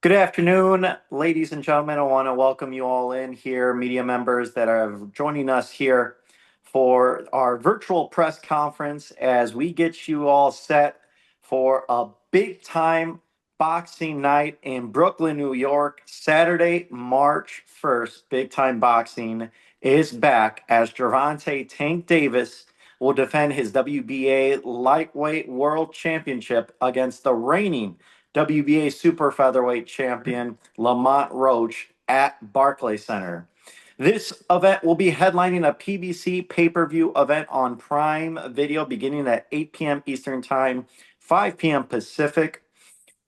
Good afternoon, ladies and gentlemen. I want to welcome you all in here, media members that are joining us here for our virtual press conference as we get you all set for a big time boxing night in Brooklyn, New York. Saturday, March 1st, big time boxing is back as Gervonta Tank Davis will defend his WBA lightweight world championship against the reigning WBA super featherweight champion Lamont Roach at Barclays Center. This event will be headlining a PBC pay-per-view event on Prime Video beginning at 8 p.m. Eastern Time, 5 p.m. Pacific.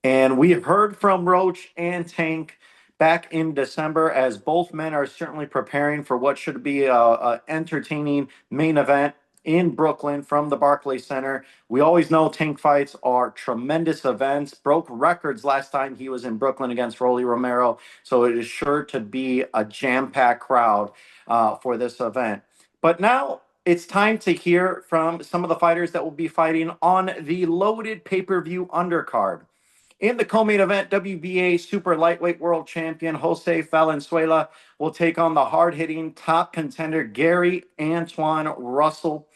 And we have heard from Roach and Tank back in December as both men are certainly preparing for what should be a entertaining main event in Brooklyn from the Barclays Center. We always know Tank fights are tremendous events, broke records last time he was in Brooklyn against Rolly Romero. So it is sure to be a jam-packed crowd for this event. But now it's time to hear from some of the fighters that will be fighting on the loaded pay-per-view undercard. In the co-main event, WBA super lightweight world champion José Valenzuela will take on the hard-hitting top contender Gary Antuanne Russell.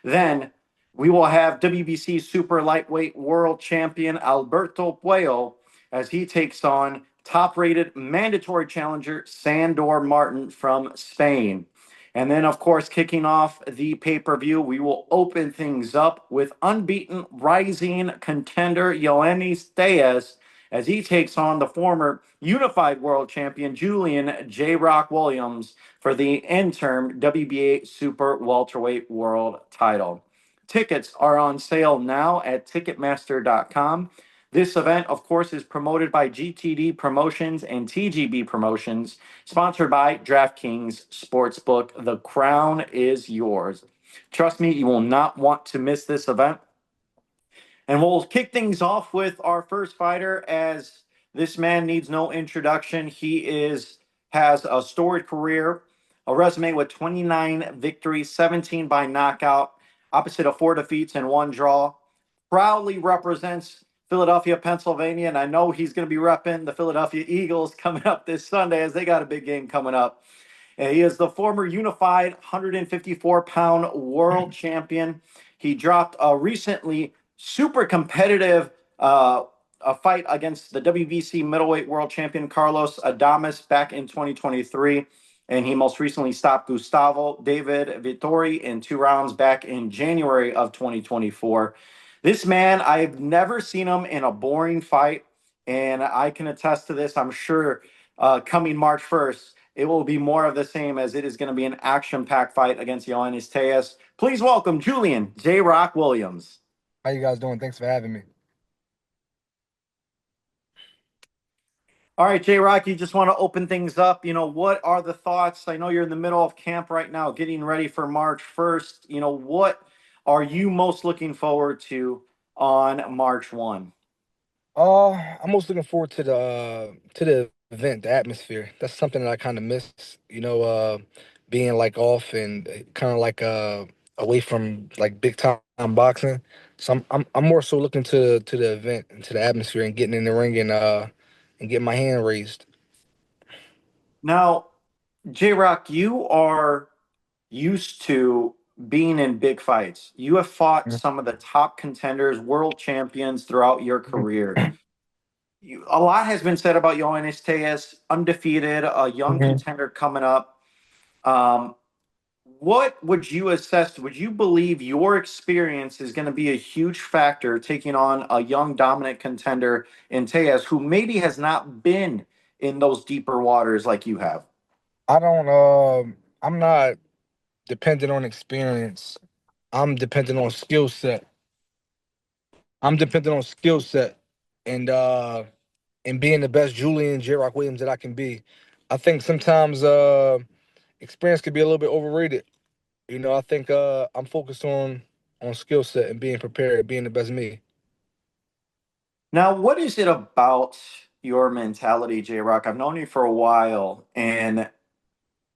Then we will have WBC super lightweight world champion Alberto Puello as he takes on top-rated mandatory challenger Sandor Martín from Spain. And then, of course, kicking off the pay-per-view, we will open things up with unbeaten rising contender Yoenis Téllez as he takes on the former unified world champion Julian J. Rock Williams for the interim WBA Super Welterweight World title. Tickets are on sale now at Ticketmaster.com. This event, of course, is promoted by GTD Promotions and TGB Promotions, sponsored by DraftKings Sportsbook. The crown is yours. Trust me, you will not want to miss this event. And we'll kick things off with our first fighter, as this man needs no introduction. Has a storied career, a resume with 29 victories, 17 by knockout, opposite of 4 defeats and 1 draw. Proudly represents Philadelphia, Pennsylvania, and I know he's going to be repping the Philadelphia Eagles coming up this Sunday as they got a big game coming up. And he is the former unified 154-pound world champion. He dropped a recently super competitive a fight against the WBC middleweight world champion Carlos Adames back in 2023. And he most recently stopped Gustavo David Vittori in 2 rounds back in January of 2024. This man, I've never seen him in a boring fight, and I can attest to this. I'm sure coming March 1st, it will be more of the same, as it is going to be an action-packed fight against Yoenis Téllez. Please welcome Julian J. Rock Williams. How you guys doing? Thanks for having me. All right, J. Rock, you just want to open things up. What are the thoughts? I know you're in the middle of camp right now, getting ready for March 1st. What are you most looking forward to on March 1? I'm most looking forward to the event, the atmosphere. That's something that I kind of miss. Being like off and kind of like away from like big time boxing. So I'm more so looking to the event and to the atmosphere and getting in the ring and getting my hand raised. Now, J Rock, you are used to being in big fights. You have fought Mhm. some of the top contenders, world champions throughout your Mhm. career. A lot has been said about Yoenis Téllez, undefeated, a young Mhm. contender coming up. Um, what would you assess? Would you believe your experience is going to be a huge factor taking on a young dominant contender in Téllez, who maybe has not been in those deeper waters like you have? I don't. I'm not dependent on experience. I'm dependent on skill set. I'm dependent on skill set and being the best Julian J. Rock Williams that I can be. I think sometimes experience could be a little bit overrated. I think I'm focused on skill set and being prepared, being the best me. Now, what is it about your mentality, J Rock? I've known you for a while, and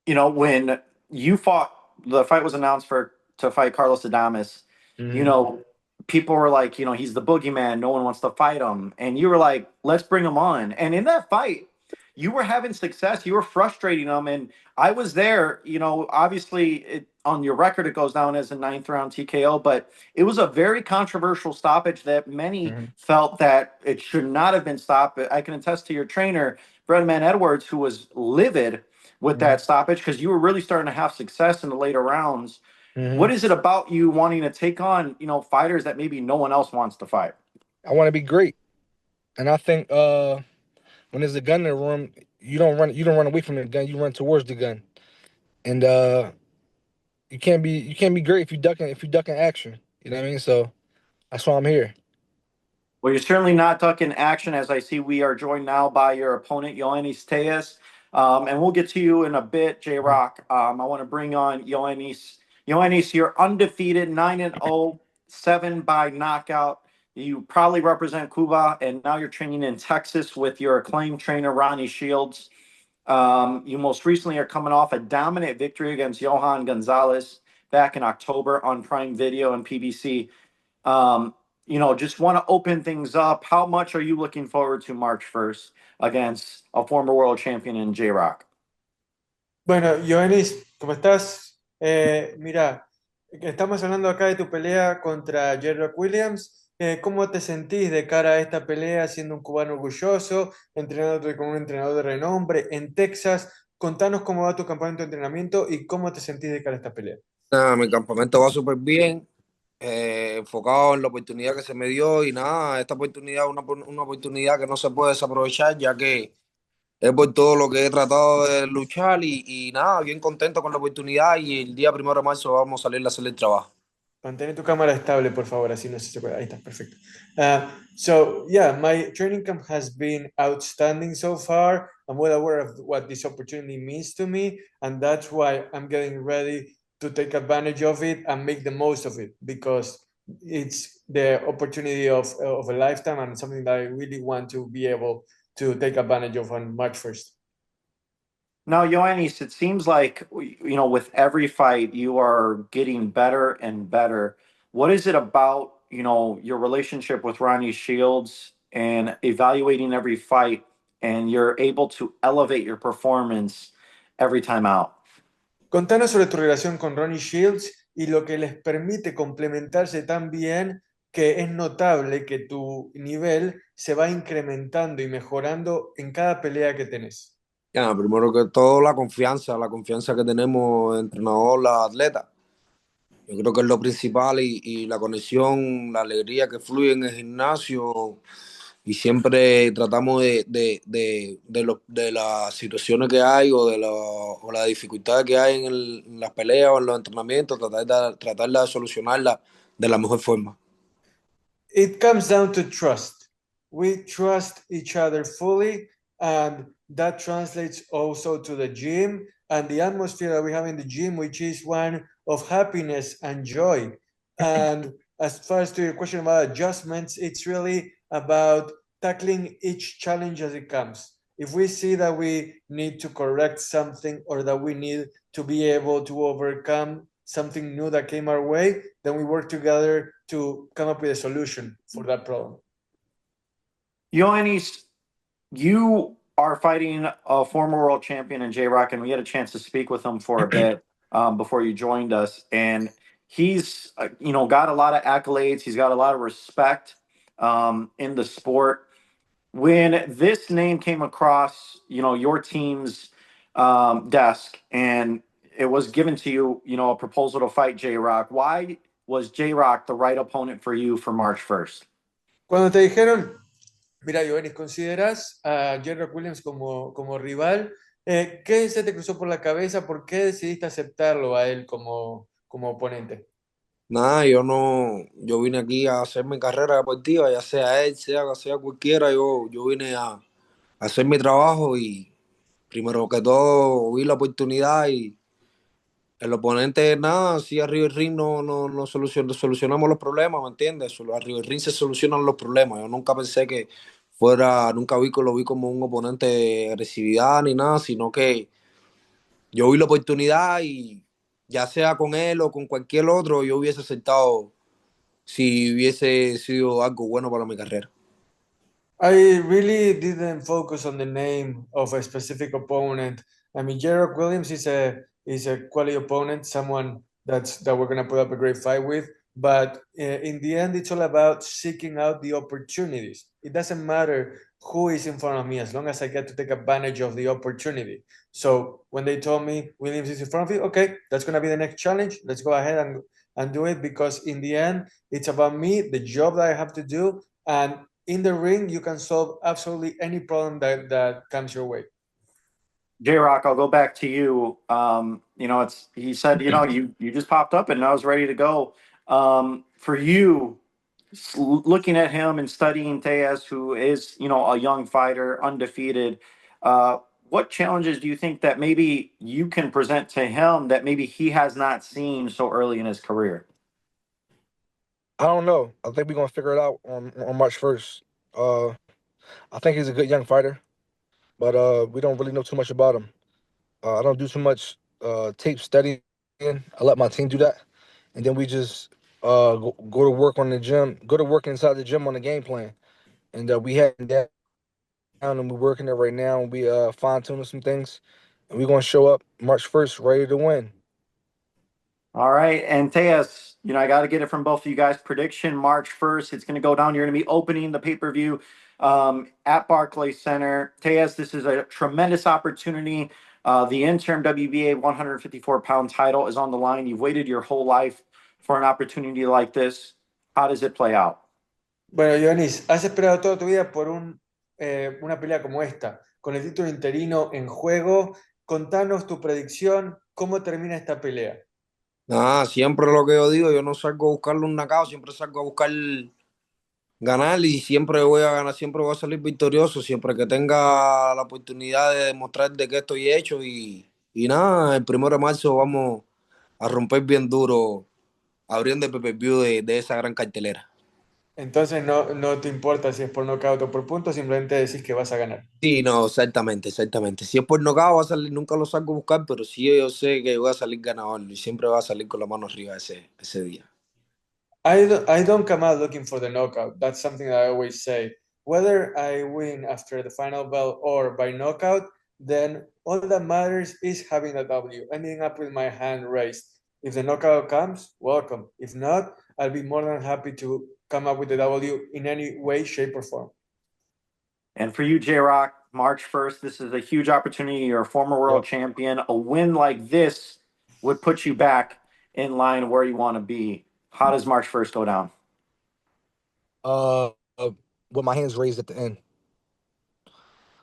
when you fought, the fight was announced for to fight Carlos Adames. You Hmm. know, people were like, he's the boogeyman. No one wants to fight him. And you were like, let's bring him on. And in that fight, you were having success. You were frustrating him. And I was there, obviously on your record, it goes down as a ninth round TKO, but it was a very controversial stoppage that many Mhm. felt that it should not have been stopped. I can attest to your trainer, Breadman Edwards, who was livid with Mhm. that stoppage because you were really starting to have success in the later rounds. What Mhm. is it about you wanting to take on, fighters that maybe no one else wants to fight? I want to be great, and I think when there's a gun in the room, you don't run away from the gun. You run towards the gun, and you can't be great if you ducking action. You know what I mean? So that's why I'm here. Well, you're certainly not ducking action, as I see we are joined now by your opponent, Yoenis Téllez. And we'll get to you in a bit, J Mhm. Rock. I want to bring on Yoenis. Yoenis, you're undefeated, 9-0, 7 by knockout. You probably represent Cuba, and now you're training in Texas with your acclaimed trainer, Ronnie Shields. You most recently are coming off a dominant victory against Johan Gonzalez back in October on Prime Video and PBC. Um, just want to open things up. How much are you looking forward to March 1st against a former world champion in J Rock? Bueno, Yoenis, ¿cómo estás? Mira, estamos hablando acá de tu pelea contra Gervonta Williams. ¿Cómo te sentís de cara a esta pelea siendo un cubano orgulloso, entrenándote con un entrenador de renombre en Texas? Contanos cómo va tu campamento de entrenamiento y cómo te sentís de cara a esta pelea. Nada, mi campamento va súper bien, enfocado en la oportunidad que se me dio y nada, esta oportunidad es una oportunidad que no se puede desaprovechar ya que es por todo lo que he tratado de luchar y nada, bien contento con la oportunidad y el día 1 de marzo vamos a salir a hacer el trabajo. Mantén tu cámara estable, por favor, así no se puede. Ahí está, perfecto. So, yeah, my training camp has been outstanding so far. I'm well aware of what this opportunity means to me, and that's why I'm getting ready to take advantage of it and make the most of it because it's the opportunity of a lifetime and something that I really want to be able to take advantage of on March 1st. Now, Ioannis, it seems like, with every fight, you are getting better and better. What is it about, your relationship with Ronnie Shields and evaluating every fight, and you're able to elevate your performance every time out? Contanos sobre tu relación con Ronnie Shields y lo que les permite complementarse tan bien que es notable que tu nivel se va incrementando y mejorando en cada pelea que tenés. Ya, primero que todo la confianza que tenemos entrenador, la atleta. Yo creo que es lo principal y la conexión, la alegría que fluye en el gimnasio y siempre tratamos de las situaciones que hay o las dificultades que hay en las peleas o en los entrenamientos, tratar de solucionarlas de la mejor forma. It comes down to trust. We trust each other fully, and that translates also to the gym and the atmosphere that we have in the gym, which is one of happiness and joy. And as far as to your question about adjustments, it's really about tackling each challenge as it comes. If we see that we need to correct something or that we need to be able to overcome something new that came our way, then we work together to come up with a solution for that problem. Ioannis, you are fighting a former world champion in J Rock, and we had a chance to speak with him for a bit before you joined us. And he's, got a lot of accolades. He's got a lot of respect in the sport. When this name came across, your team's desk, and it was given to you, a proposal to fight J Rock. Why was J Rock the right opponent for you for March 1st? Cuando te dijeron, mira, Yoenis, ¿consideras a Gervonta Williams como rival? ¿Qué se te cruzó por la cabeza? ¿Por qué decidiste aceptarlo a él como oponente? Nada, yo vine aquí a hacer mi carrera deportiva, ya sea él, sea cualquiera, yo vine a hacer mi trabajo y primero que todo vi la oportunidad y el oponente, nada, si arriba del ring no solucionamos los problemas, ¿me entiendes? Solo arriba del ring se solucionan los problemas. Yo nunca pensé que lo vi como un oponente de agresividad ni nada, sino que yo vi la oportunidad y ya sea con él o con cualquier otro, yo hubiese aceptado si hubiese sido algo bueno para mi carrera. I really didn't focus on the name of a specific opponent. I mean, Jarrett Williams is a quality opponent, someone that we're gonna put up a great fight with. But in the end, it's all about seeking out the opportunities. It doesn't matter who is in front of me as long as I get to take advantage of the opportunity. So when they told me Williams is in front of you, okay, that's gonna be the next challenge. Let's go ahead and do it, because in the end, it's about me, the job that I have to do, and in the ring, you can solve absolutely any problem that comes your way. J-Rock, I'll go back to you. He said, you just popped up and I was ready to go. For you, looking at him and studying Téllez, who is, a young fighter, undefeated, what challenges do you think that maybe you can present to him that maybe he has not seen so early in his career? I don't know. I think we're gonna figure it out on March 1st. I think he's a good young fighter, but we don't really know too much about him. I don't do too much tape studying. I let my team do that, and then we just go to work on the gym, go to work inside the gym on the game plan, and we had that down, and we're working it right now, and we fine tuning some things, and we're gonna show up March 1st ready to win. All right. And Téllez, I got to get it from both of you guys. Prediction March 1st. It's going to go down. You're going to be opening the pay-per-view at Barclays Center. Téllez, this is a tremendous opportunity. The interim WBA 154-pound title is on the line. You've waited your whole life for an opportunity like this. How does it play out? Bueno, Yoenis, has esperado toda tu vida por una pelea como esta, con el título interino en juego. Contanos tu predicción, ¿cómo termina esta pelea? Nada, siempre lo que yo digo, yo no salgo a buscarle un knockout, siempre salgo a buscar ganar y siempre voy a ganar, siempre voy a salir victorioso, siempre que tenga la oportunidad de demostrar de qué estoy hecho y nada, el 1 de marzo vamos a romper bien duro abriendo el PBC de esa gran cartelera. Entonces no te importa si es por nocaut o por punto, simplemente decís que vas a ganar. Sí, no, exactamente, exactamente. Si es por nocaut va a salir, nunca lo salgo a buscar, pero sí yo sé que voy a salir ganador y siempre va a salir con la mano arriba ese día. I don't come out looking for the knockout. That's something that I always say. Whether I win after the final bell or by knockout, then all that matters is having a W, ending up with my hand raised. If the knockout comes, welcome. If not, I'll be more than happy to come up with the W in any way, shape, or form. And for you, J-Rock, March 1st, this is a huge opportunity. You're a former world champion. A win like this would put you back in line where you want to be. How does March 1st go down? With my hands raised at the end.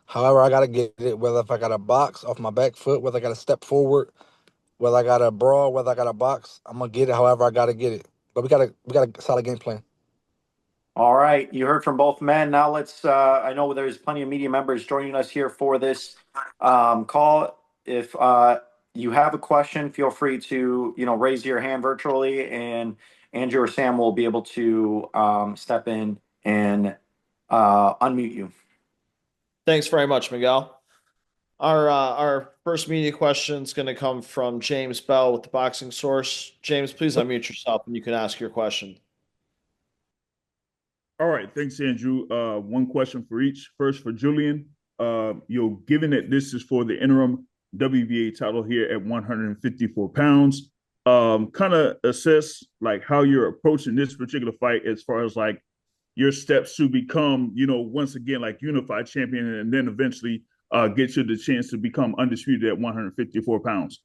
However, I gotta get it. Whether if I got a box off my back foot, whether I got to step forward, whether I got a brawl, whether I got a box, I'm gonna get it. However, I gotta get it. But we got a solid game plan. All right, you heard from both men. Now let's. I know there's plenty of media members joining us here for this call. If you have a question, feel free to raise your hand virtually, and Andrew or Sam will be able to step in and unmute you. Thanks very much, Miguel. Our first media question is going to come from James Bell with the Boxing Source. James, please unmute yourself and you can ask your question. All right, thanks, Andrew. One question for each. First, for Julian, given that this is for the interim WBA title here at 154 pounds, kind of assess like how you're approaching this particular fight as far as like your steps to become, once again, like unified champion, and then eventually get you the chance to become undisputed at 154 pounds.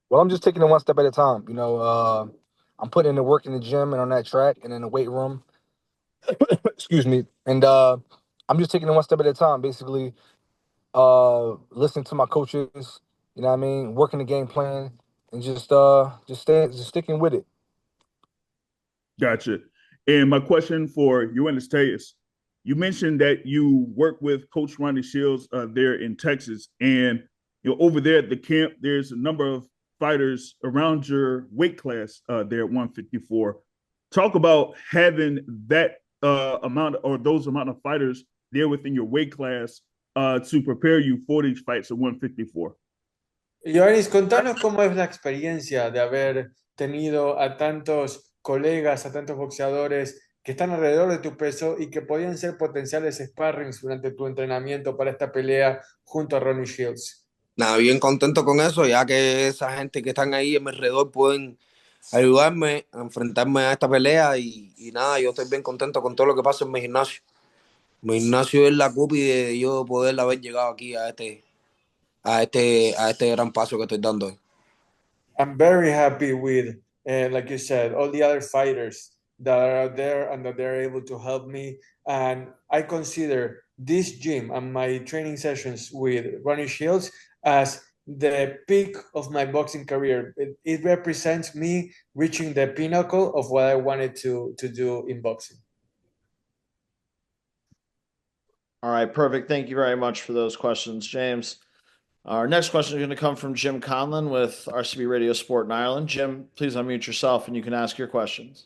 Well, I'm just taking it one step at a time. I'm putting in the work in the gym and on that track and in the weight room. Excuse me. And I'm just taking it one step at a time, basically listening to my coaches, working the game plan and just sticking with it. Gotcha. And my question for Yoenis Téllez, you mentioned that you work with Coach Ronnie Shields there in Texas, and over there at the camp, there's a number of fighters around your weight class there at 154. Talk about having that those amount of fighters there within your weight class to prepare you for these fights at 154. Yoenis, contanos cómo es la experiencia de haber tenido a tantos colegas, a tantos boxeadores que están alrededor de tu peso y que podían ser potenciales sparrings durante tu entrenamiento para esta pelea junto a Ronnie Shields? Nada, bien contento con eso, ya que esa gente que están ahí a mi alrededor pueden ayudarme a enfrentarme a esta pelea y nada, yo estoy bien contento con todo lo que pasa en mi gimnasio. Mi gimnasio es la cúpide de yo poder haber llegado aquí a este gran paso que estoy dando hoy. I'm very happy with, like you said, all the other fighters that are out there and that they're able to help me. And I consider this gym and my training sessions with Ronnie Shields as the peak of my boxing career. It represents me reaching the pinnacle of what I wanted to do in boxing. All right, perfect. Thank you very much for those questions, James. Our next question is going to come from Jim Conlon with RCB Radio Sport in Ireland. Jim, please unmute yourself and you can ask your questions.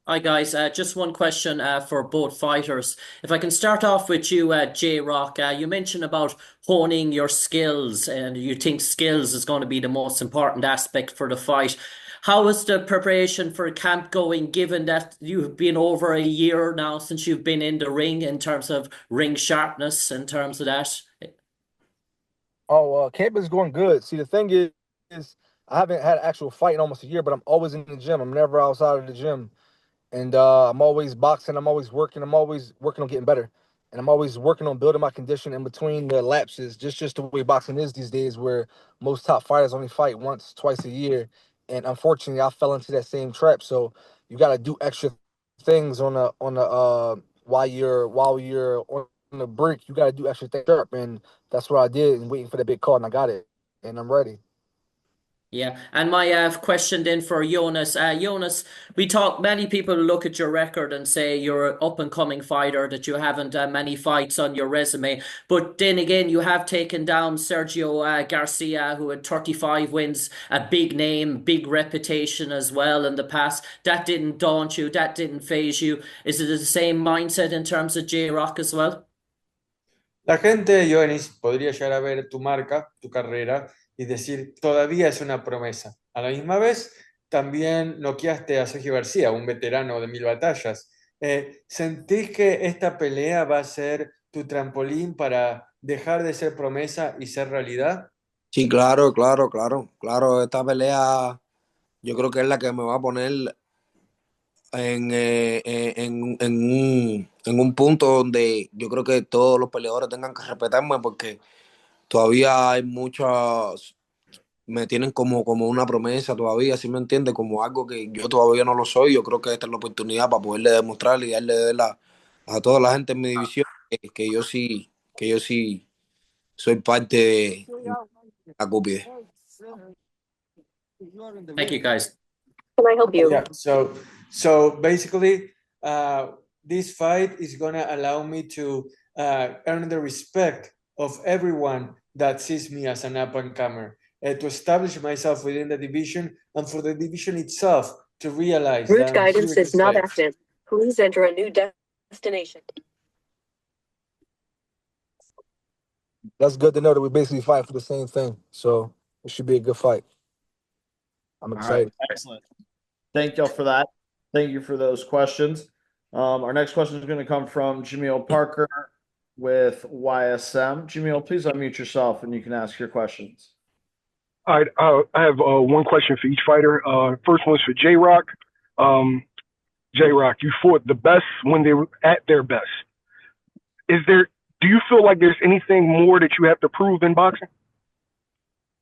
Hi guys, just one question for both fighters. If I can start off with you, J-Rock, you mentioned about honing your skills and you think skills is going to be the most important aspect for the fight. How is the preparation for camp going, given that you've been over a year now since you've been in the ring, in terms of ring sharpness, in terms of that? Camp is going good. See, the thing is I haven't had an actual fight in almost a year, but I'm always in the gym. I'm never outside of the gym. And I'm always boxing. I'm always working. I'm always working on getting better. And I'm always working on building my condition in between the lapses, just the way boxing is these days, where most top fighters only fight once, twice a year. And unfortunately, I fell into that same trap. So you got to do extra things while you're on the break. You got to do extra things sharp, and that's what I did. And waiting for the big call, and I got it, and I'm ready. Yeah, and my question then for Yoenis. Yoenis, many people look at your record and say you're an up-and-coming fighter, that you haven't many fights on your resume. But then again, you have taken down Sergio Garcia, who had 35 wins, a big name, big reputation as well in the past. That didn't daunt you, that didn't faze you. Is it the same mindset in terms of J-Rock as well? La gente, Yoenis, podría llegar a ver tu marca, tu carrera, y decir, todavía es una promesa. A la misma vez, también noqueaste a Sergio García, un veterano de 1000 batallas. ¿Sentís que esta pelea va a ser tu trampolín para dejar de ser promesa y ser realidad? Sí, claro. Esta pelea yo creo que es la que me va a poner en un punto donde yo creo que todos los peleadores tengan que respetarme, porque todavía hay muchos, me tienen como una promesa todavía, ¿sí me entiende? Como algo que yo todavía no lo soy. Yo creo que esta es la oportunidad para poderle demostrar y a toda la gente en mi división que yo sí soy parte de la cúpide. Thank you, guys. Can I help you? Yeah, so basically, this fight is gonna allow me to earn the respect of everyone that sees me as an up-and-comer, to establish myself within the division, and for the division itself to realize Route guidance is not active. Please enter a new destination. That's good to know that we basically fight for the same thing. So it should be a good fight. I'm excited. All right, excellent. Thank you for that. Thank you for those questions. Our next question is going to come from Jameel Parker with YSM. Jameel, please unmute yourself and you can ask your questions. All right, I have one question for each fighter. First one's for J-Rock. J-Rock, you fought the best when they were at their best. Do you feel like there's anything more that you have to prove in boxing?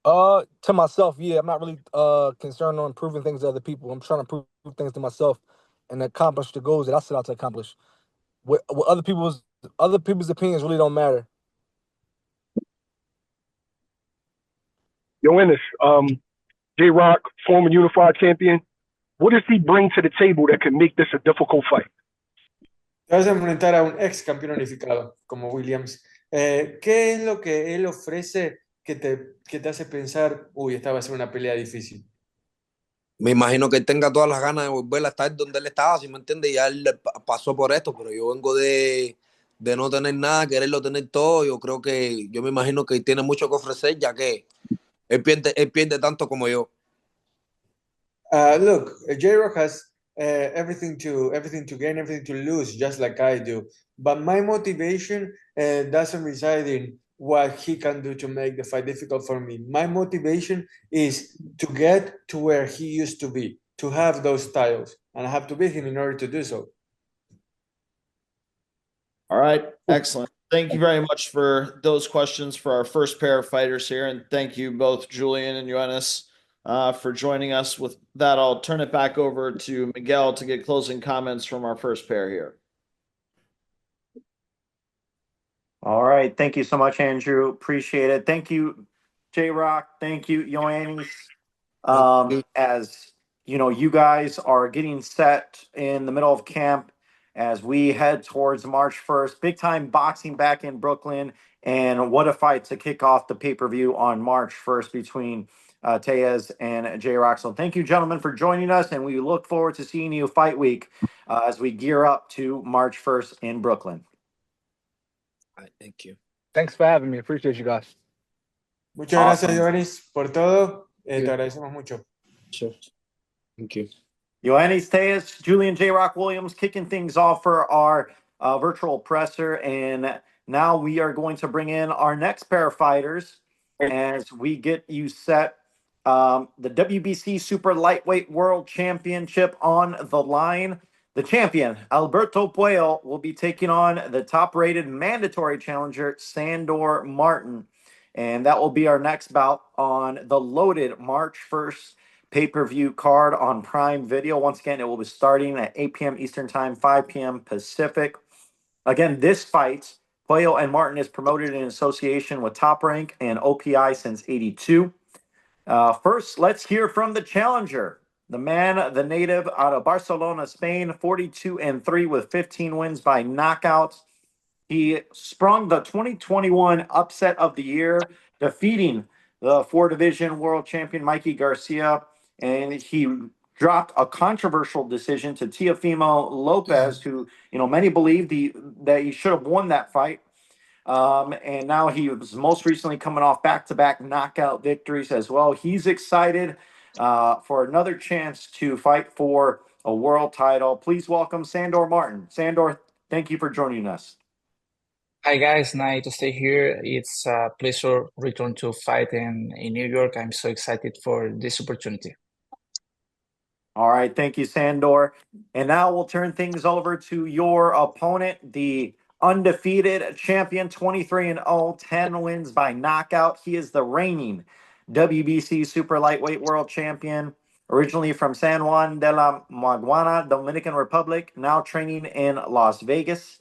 To myself, yeah. I'm not really concerned on proving things to other people. I'm trying to prove things to myself and accomplish the goals that I set out to accomplish. What other people's opinions really don't matter. Yoenis, J-Rock, former unified champion. What does he bring to the table that can make this a difficult fight? Te vas a enfrentar a un ex campeón unificado como Williams. ¿Qué es lo que él ofrece que te hace pensar, uy, esta va a ser una pelea difícil? Me imagino que él tenga todas las ganas de volver a estar donde él estaba, si me entiende, ya él pasó por esto, pero yo vengo de no tener nada, quererlo tener todo. Yo me imagino que tiene mucho que ofrecer, ya que él pierde tanto como yo. Look, J-Rock has everything to gain, everything to lose, just like I do. But my motivation doesn't reside in what he can do to make the fight difficult for me. My motivation is to get to where he used to be, to have those titles, and I have to beat him in order to do so. All right, excellent. Thank you very much for those questions for our first pair of fighters here, and thank you both, Julian and Yoenis, for joining us. With that, I'll turn it back over to Miguel to get closing comments from our first pair here. All right. Thank you so much, Andrew. Appreciate it. Thank you, J-Rock. Thank you, Yoenis. As you know, you guys are getting set in the middle of camp as we head towards March 1st. Big time boxing back in Brooklyn. And what a fight to kick off the pay-per-view on March 1st between Téllez and J-Rock. So thank you, gentlemen, for joining us. And we look forward to seeing you fight week as we gear up to March 1st in Brooklyn. All right, thank you. Thanks for having me. Appreciate you guys. Muchas Awesome. gracias, Yoenis, por todo. Te agradecemos mucho. Sure. Thank you. Yoenis Téllez, Julian J-Rock Williams kicking things off for our virtual presser. And now we are going to bring in our next pair of fighters as we get you set. The WBC Super Lightweight World Championship on the line. The champion, Alberto Puello, will be taking on the top-rated mandatory challenger, Sandor Martín. And that will be our next bout on the loaded March 1st pay-per-view card on Prime Video. Once again, it will be starting at 8 p.m. Eastern Time, 5 p.m. Pacific. Again, this fight, Puello and Martín, is promoted in association with Top Rank and OPI since '82. First, let's hear from the challenger. The man, the native out of Barcelona, Spain, 42-3 with 15 wins by knockouts. He sprung the 2021 upset of the year, defeating the 4-division world champion Mikey Garcia, and he dropped a controversial decision to Teofimo Lopez, who, you know, many believed that he should have won that fight. And now he was most recently coming off back-to-back knockout victories as well. He's excited for another chance to fight for a world title. Please welcome Sandor Martín. Sandor, thank you for joining us. Hi guys, nice to stay here. It's a pleasure return to fight in New York. I'm so excited for this opportunity. All right, thank you, Sandor. And now we'll turn things over to your opponent, the undefeated champion, 23-0, 10 wins by knockout. He is the reigning WBC Super Lightweight World Champion, originally from San Juan de la Maguana, Dominican Republic, now training in Las Vegas.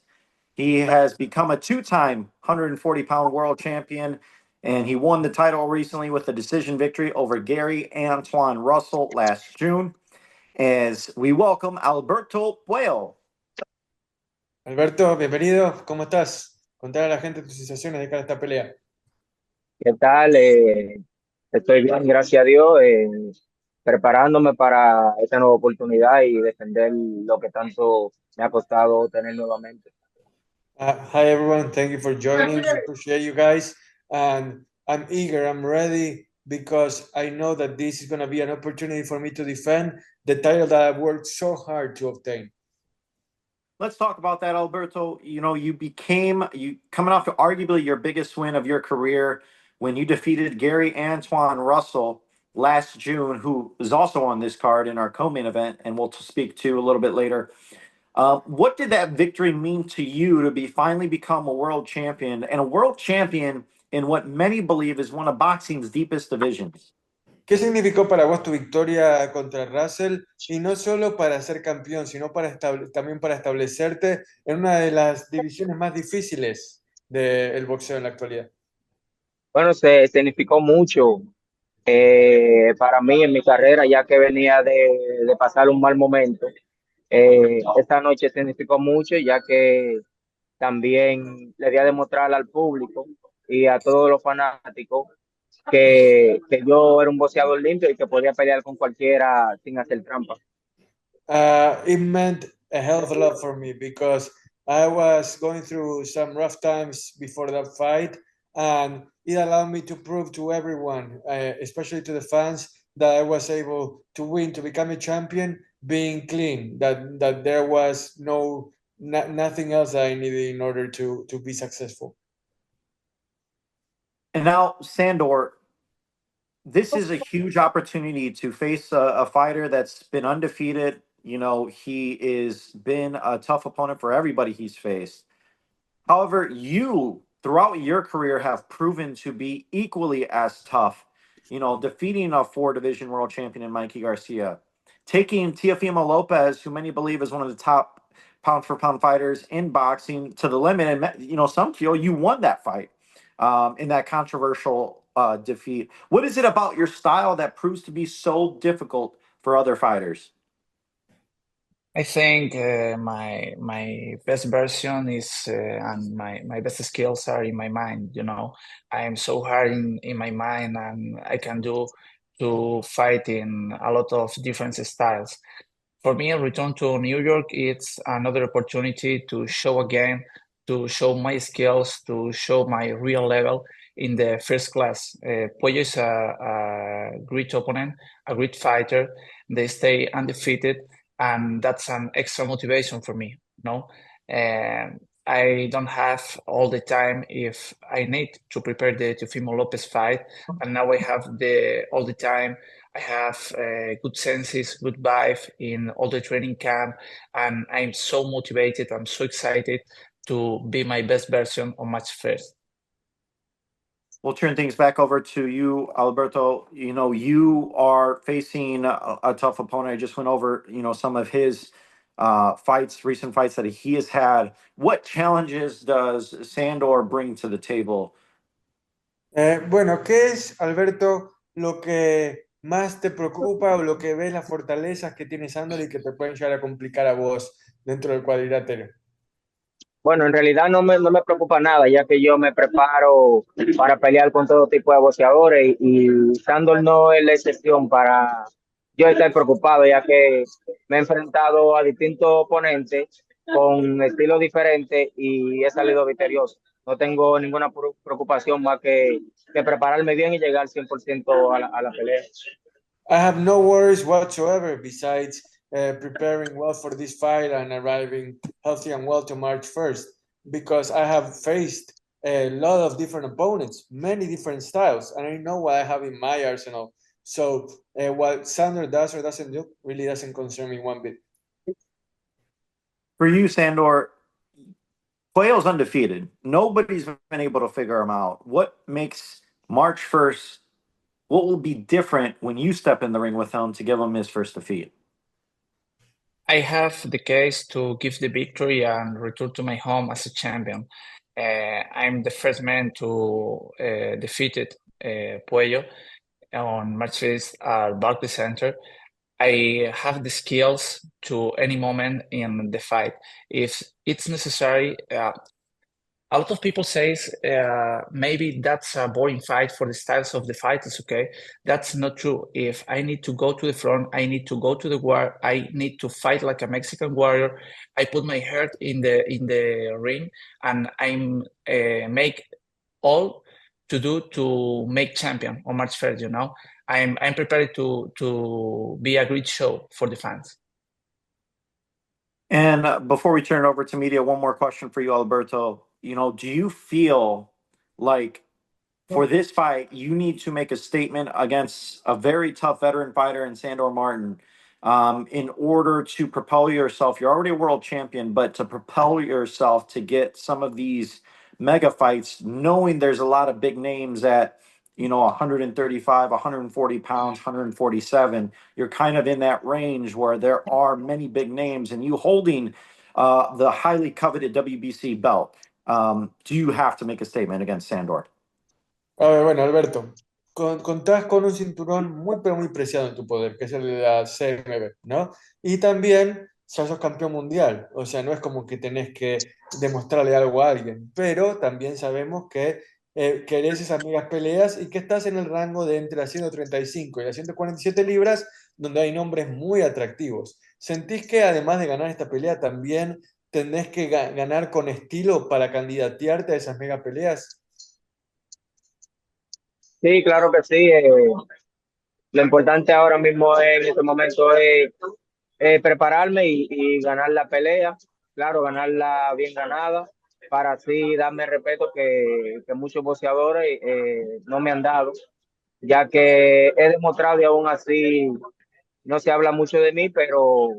He has become a two-time 140-pound world champion, and he won the title recently with a decision victory over Gary Antuanne Russell last June. As we welcome Alberto Puello. Alberto, bienvenido. ¿Cómo estás? Contar a la gente tus sensaciones de cara a esta pelea. ¿Qué tal? Estoy bien, gracias a Dios, preparándome para esta nueva oportunidad y defender lo que tanto me ha costado tener nuevamente. Hi everyone, thank you for joining. I appreciate you guys, and I'm eager, I'm ready, because I know that this is going to be an opportunity for me to defend the title that I've worked so hard to obtain. Let's talk about that, Alberto. You know, you coming off arguably your biggest win of your career when you defeated Gary Antuanne Russell last June, who is also on this card in our co-main event, and we'll speak to a little bit later. What did that victory mean to you to finally become a world champion, and a world champion in what many believe is one of boxing's deepest divisions? ¿Qué significó para vos tu victoria contra Russell? Y no solo para ser campeón, sino también para establecerte en una de las divisiones más difíciles del boxeo en la actualidad. Bueno, se significó mucho para mí en mi carrera, ya que venía de pasar un mal momento. Esta noche significó mucho, ya que también le di a demostrar al público y a todos los fanáticos que yo era un boxeador limpio y que podía pelear con cualquiera sin hacer trampa. It meant a hell of a lot for me, because I was going through some rough times before that fight, and it allowed me to prove to everyone, especially to the fans, that I was able to win, to become a champion, being clean, that there was nothing else that I needed in order to be successful. And now, Sandor, this is a huge opportunity to face a fighter that's been undefeated. You know, he is been a tough opponent for everybody he's faced. However, you throughout your career have proven to be equally as tough. You know, defeating a four-division world champion in Mikey Garcia, taking Teofimo Lopez, who many believe is one of the top pound-for-pound fighters in boxing, to the limit, and you know some feel you won that fight in that controversial defeat. What is it about your style that proves to be so difficult for other fighters? I think my best version is and my best skills are in my mind. You know, I am so hard in my mind, and I can do to fight in a lot of different styles. For me, a return to New York, it's another opportunity to show again, to show my skills, to show my real level in the first class. Puello is a great opponent, a great fighter. They stay undefeated, and that's an extra motivation for me. No, and I don't have all the time if I need to prepare the Teofimo Lopez fight, and now I have all the time. I have good senses, good vibe in all the training camp, and I'm so motivated. I'm so excited to be my best version on March 1st. We'll turn things back over to you, Alberto. You know, you are facing a tough opponent. I just went over, you know, some of his fights, recent fights that he has had. What challenges does Sandor bring to the table? Bueno, ¿qué es, Alberto, lo que más te preocupa o lo que ves las fortalezas que tiene Sandor y que te pueden llegar a complicar a vos dentro del cuadrilátero? Bueno, en realidad no me preocupa nada, ya que yo me preparo para pelear con todo tipo de boxeadores y Sandor no es la excepción para yo estar preocupado, ya que me he enfrentado a distintos oponentes con estilos diferentes y he salido victorioso. No tengo ninguna preocupación más que prepararme bien y llegar 100% a la pelea. I have no worries whatsoever besides preparing well for this fight and arriving healthy and well to March 1st, because I have faced a lot of different opponents, many different styles, and I know what I have in my arsenal. So what Sandor does or doesn't do really doesn't concern me one bit. For you, Sandor, Puello's undefeated. Nobody's been able to figure him out. What makes March 1st, what will be different when you step in the ring with him to give him his first defeat? I have the case to give the victory and return to my home as a champion. I'm the first man to defeat Puello on March 5th at Barclays Center. I have the skills to any moment in the fight. If it's necessary, a lot of people says maybe that's a boring fight for the styles of the fight. It's okay. That's not true. If I need to go to the front, I need to go to the war. I need to fight like a Mexican warrior. I put my heart in the ring, and I'm make all to do to make champion on March 1st. You know, I'm prepared to be a great show for the fans. And before we turn it over to media, one more question for you, Alberto. You know, do you feel like for this fight, you need to make a statement against a very tough veteran fighter in Sandor Martín in order to propel yourself? You're already a world champion, but to propel yourself to get some of these mega fights, knowing there's a lot of big names at, you know, 135, 140 pounds, 147. You're kind of in that range where there are many big names, and you holding the highly coveted WBC belt. Do you have to make a statement against Sandor? A ver, bueno, Alberto, contás con un cinturón muy, pero muy preciado en tu poder, que es el de la CMB, ¿no? Y también ya sos campeón mundial, o sea, no es como que tenés que demostrarle algo a alguien, pero también sabemos que querés esas megas peleas y que estás en el rango de entre las 135 y las 147 libras, donde hay nombres muy atractivos. ¿Sentís que además de ganar esta pelea también tenés que ganar con estilo para candidatearte a esas mega peleas? Sí, claro que sí. Lo importante ahora mismo en este momento es prepararme y ganar la pelea, claro, ganarla bien ganada, para así darme el respeto que muchos boxeadores no me han dado, ya que he demostrado y aún así no se habla mucho de mí, pero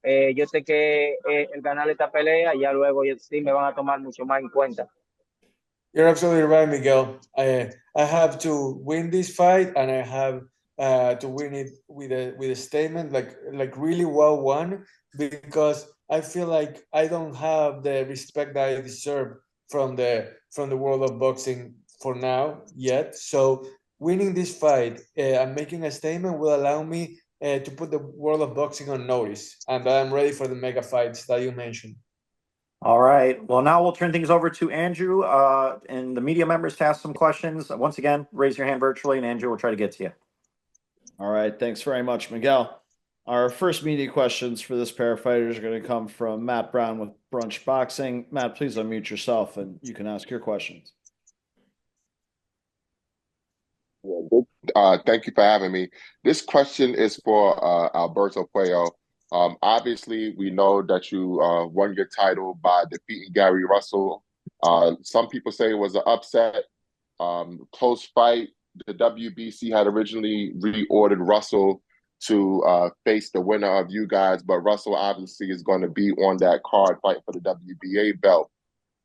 yo sé que el ganar esta pelea ya luego sí me van a tomar mucho más en cuenta. You're absolutely right, Miguel. I have to win this fight, and I have to win it with a statement like really well won, because I feel like I don't have the respect that I deserve from the world of boxing for now yet. So winning this fight and making a statement will allow me to put the world of boxing on notice, and I'm ready for the mega fights that you mentioned. All right. Well, now we'll turn things over to Andrew and the media members to ask some questions. Once again, raise your hand virtually, and Andrew will try to get to you. All right. Thanks very much, Miguel. Our first media questions for this pair of fighters are going to come from Matt Brown with Brunch Boxing. Matt, please unmute yourself and you can ask your questions. Thank you for having me. This question is for Alberto Puello. Obviously, we know that you won your title by defeating Gary Russell. Some people say it was an upset, close fight. The WBC had originally reordered Russell to face the winner of you guys, but Russell obviously is going to be on that card fighting for the WBA belt.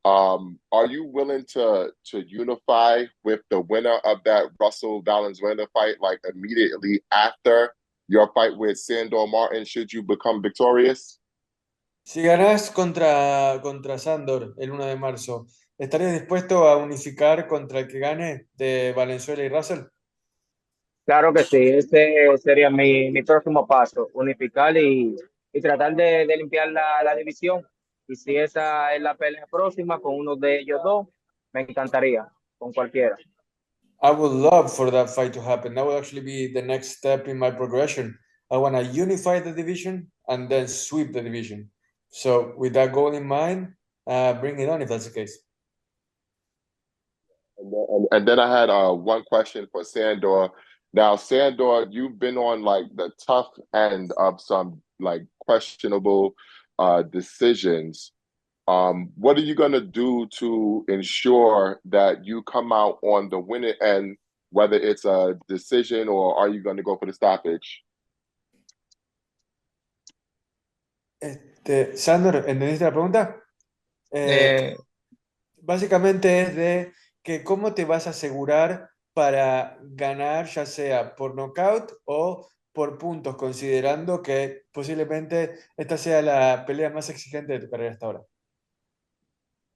Are you willing to unify with the winner of that Russell Valenzuela fight, like immediately after your fight with Sandor Martín, should you become victorious? Si ganás contra Sandor el 1 de marzo, ¿estarías dispuesto a unificar contra el que gane de Valenzuela y Russell? Claro que sí, ese sería mi próximo paso, unificar y tratar de limpiar la división. Y si esa es la pelea próxima con uno de ellos dos, me encantaría, con cualquiera. I would love for that fight to happen. That will actually be the next step in my progression. I want to unify the division and then sweep the division. So with that goal in mind, bring it on if that's the case. And then I had one question for Sandor. Now, Sandor, you've been on like the tough end of some like questionable decisions. What are you going to do to ensure that you come out on the winning end, whether it's a decision or are you going to go for the stoppage? Sandor, ¿entendiste la pregunta? Básicamente es de que cómo te vas a asegurar para ganar, ya sea por nocaut o por puntos, considerando que posiblemente esta sea la pelea más exigente de tu carrera hasta ahora.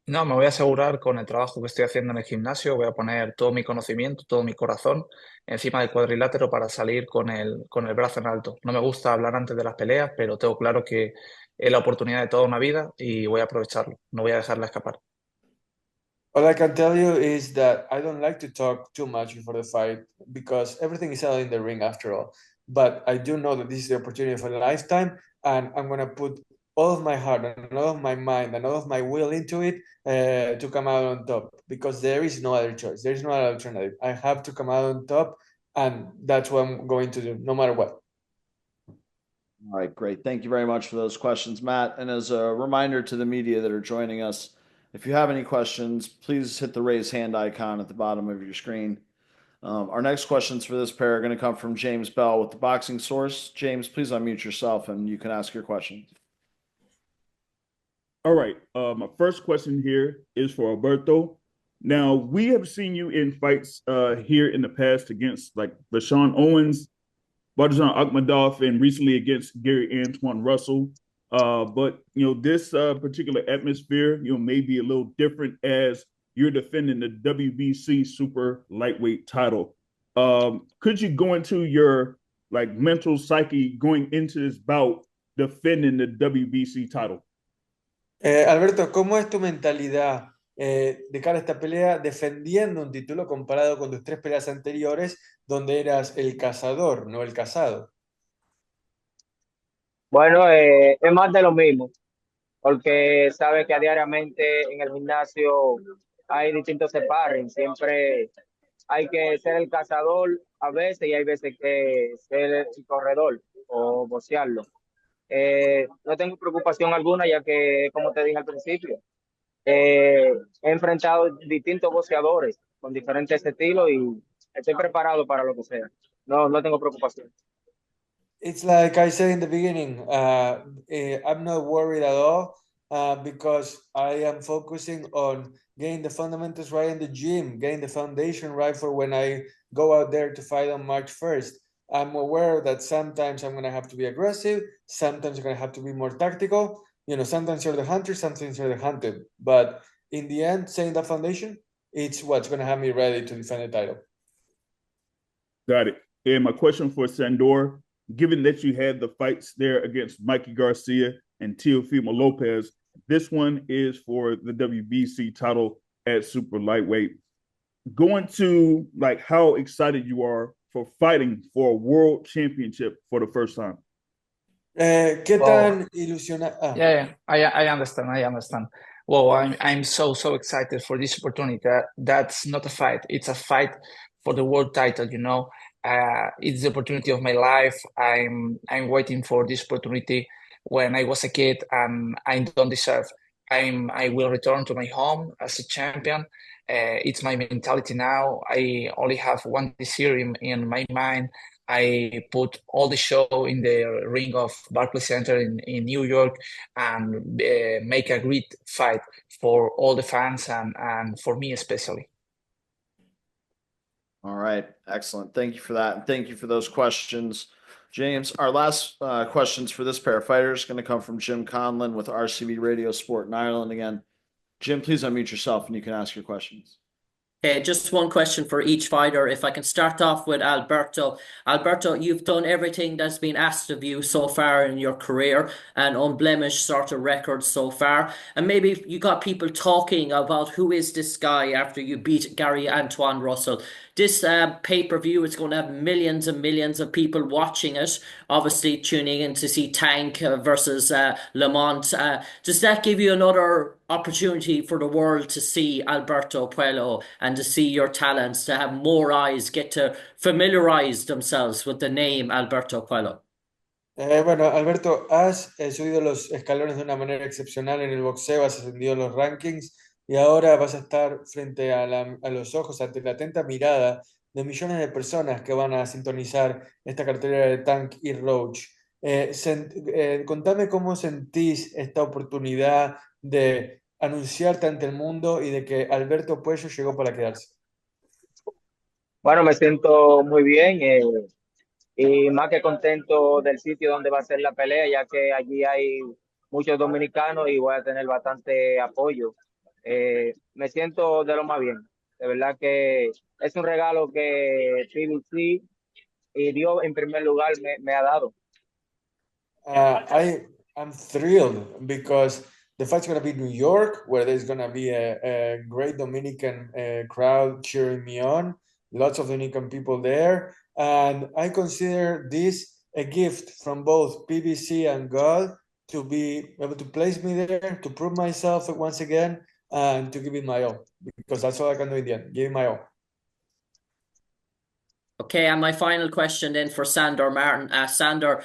No, me voy a asegurar con el trabajo que estoy haciendo en el gimnasio, voy a poner todo mi conocimiento, todo mi corazón encima del cuadrilátero para salir con el brazo en alto. No me gusta hablar antes de las peleas, pero tengo claro que es la oportunidad de toda una vida y voy a aprovecharlo, no voy a dejarla escapar. All I can tell you is that I don't like to talk too much before the fight because everything is out in the ring after all. But I do know that this is the opportunity for a lifetime, and I'm going to put all of my heart and all of my mind and all of my will into it to come out on top, because there is no other choice. There is no other alternative. I have to come out on top, and that's what I'm going to do, no matter what. All right, great. Thank you very much for those questions, Matt. And as a reminder to the media that are joining us, if you have any questions, please hit the raise hand icon at the bottom of your screen. Our next questions for this pair are going to come from James Bell with the Boxing Source. James, please unmute yourself and you can ask your questions. All right. My first question here is for Alberto. Now, we have seen you in fights here in the past against like Rashawn Owens, Barzan Akhmadov, and recently against Gary Antuanne Russell. But, this particular atmosphere, may be a little different as you're defending the WBC super lightweight title. Could you go into your mental psyche going into this bout defending the WBC title? Alberto, ¿cómo es tu mentalidad de cara a esta pelea defendiendo un título comparado con tus 3 peleas anteriores donde eras el cazador, no el cazado? Bueno, es más de lo mismo, porque sabe que diariamente en el gimnasio hay distintos sparring, siempre hay que ser el cazador a veces y hay veces que ser el corredor o bocearlo. No tengo preocupación alguna, ya que, como te dije al principio, he enfrentado distintos boxeadores con diferentes estilos y estoy preparado para lo que sea. No tengo preocupación. It's like I said in the beginning, I'm not worried at all because I am focusing on getting the fundamentals right in the gym, getting the foundation right for when I go out there to fight on March 1st. I'm aware that sometimes I'm going to have to be aggressive, sometimes I'm going to have to be more tactical. You know, sometimes you're the hunter, sometimes you're the hunted. But in the end, setting that foundation, it's what's going to have me ready to defend the title. Got it. And my question for Sandor, given that you had the fights there against Mikey Garcia and Teofimo Lopez, this one is for the WBC title at super lightweight. Going to like how excited you are for fighting for a world championship for the first time. ¿Qué tan ilusionado? Yeah, I understand. I understand. Well, I'm so excited for this opportunity. That's not a fight. It's a fight for the world title, you know. It's the opportunity of my life. I'm waiting for this opportunity when I was a kid, and I don't deserve. I will return to my home as a champion. It's my mentality now. I only have one desire in my mind. I put all the show in the ring of Barclays Center in New York and make a great fight for all the fans and for me especially. All right, excellent. Thank you for that. And thank you for those questions. James, our last questions for this pair of fighters going to come from Jim Conlon with RCB Radio Sport in Ireland again. Jim, please unmute yourself and you can ask your questions. Okay, just one question for each fighter. If I can start off with Alberto. Alberto, you've done everything that's been asked of you so far in your career, an unblemished sort of record so far. And maybe you got people talking about who is this guy after you beat Gary Antuanne Russell. This pay-per-view is going to have millions and millions of people watching it, obviously tuning in to see Tank versus Lamont. Does that give you another opportunity for the world to see Alberto Puello and to see your talents, to have more eyes get to familiarize themselves with the name Alberto Puello? Bueno, Alberto, has subido los escalones de una manera excepcional en el boxeo, has ascendido los rankings y ahora vas a estar frente a los ojos, ante la atenta mirada de millones de personas que van a sintonizar esta cartelera de Tank y Roach. Contame cómo sentís esta oportunidad de anunciarte ante el mundo y de que Alberto Puello llegó para quedarse. Bueno, me siento muy bien y más que contento del sitio donde va a ser la pelea, ya que allí hay muchos dominicanos y voy a tener bastante apoyo. Me siento de lo más bien. De verdad que es un regalo que PBC y Dios en primer lugar me ha dado. I'm thrilled because the fight's going to be in New York, where there's going to be a great Dominican crowd cheering me on, lots of Dominican people there. And I consider this a gift from both PBC and God to be able to place me there, to prove myself once again, and to give it my all, because that's all I can do in the end, give it my all. Okay, and my final question then for Sandor Martín. Sandor,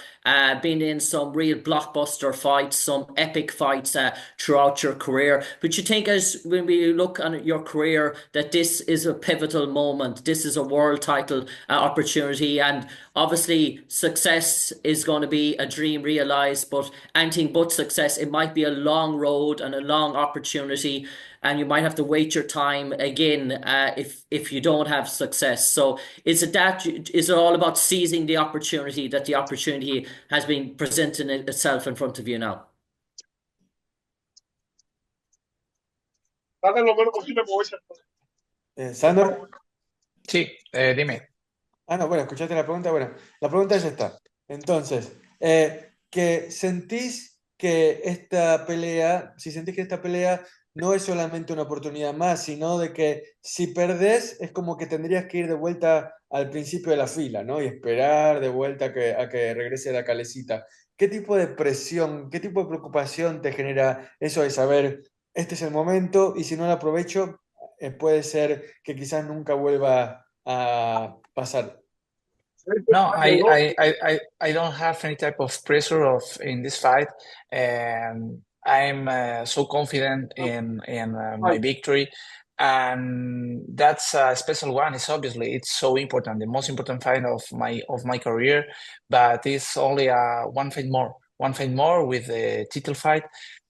been in some real blockbuster fights, some epic fights throughout your career. But you think, as when we look on your career, that this is a pivotal moment, this is a world title opportunity, and obviously success is going to be a dream realized, but anything but success, it might be a long road and a long opportunity, and you might have to wait your time again if you don't have success. So is it all about seizing the opportunity, that the opportunity has been presenting itself in front of you now? Sandor. Sí, dime. No, bueno, escuchaste la pregunta. Bueno, la pregunta es esta. Entonces, que sentís que esta pelea, si sentís que esta pelea no es solamente una oportunidad más, sino de que si perdés es como que tendrías que ir de vuelta al principio de la fila, ¿no? Y esperar de vuelta a que regrese la calecita. ¿Qué tipo de presión, qué tipo de preocupación te genera eso de saber, este es el momento y si no lo aprovecho, puede ser que quizás nunca vuelva a pasar? No, I don't have any type of pressure of in this fight, and I'm so confident in my victory, and that's a special one. It's obviously it's so important, the most important fight of my career, but it's only one fight more with the title fight.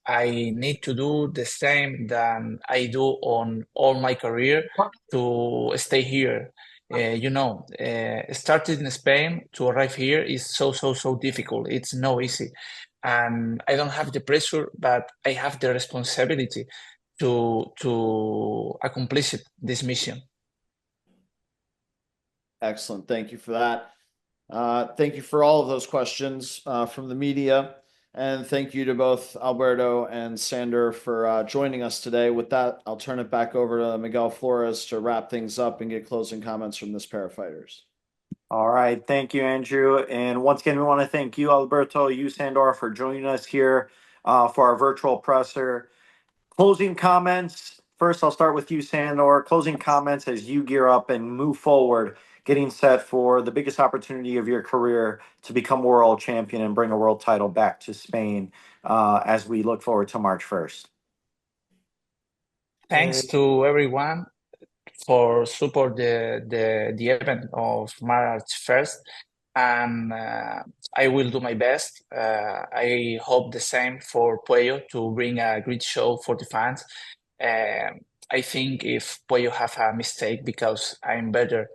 I need to do the same than I do on all my career to stay here. Started in Spain to arrive here is so difficult. It's no easy. And I don't have the pressure, but I have the responsibility to accomplish this mission. Excellent. Thank you for that. Thank you for all of those questions from the media. And thank you to both Alberto and Sandor for joining us today. With that, I'll turn it back over to Miguel Flores to wrap things up and get closing comments from this pair of fighters. All right. Thank you, Andrew. And once again, we want to thank you, Alberto, you, Sandor, for joining us here for our virtual presser. Closing comments. First, I'll start with you, Sandor. Closing comments as you gear up and move forward, getting set for the biggest opportunity of your career to become world champion and bring a world title back to Spain as we look forward to March 1st. Thanks to everyone for support the event of March 1st, and I will do my best. I hope the same for Puello to bring a great show for the fans. I think if Puello have a mistake because I'm better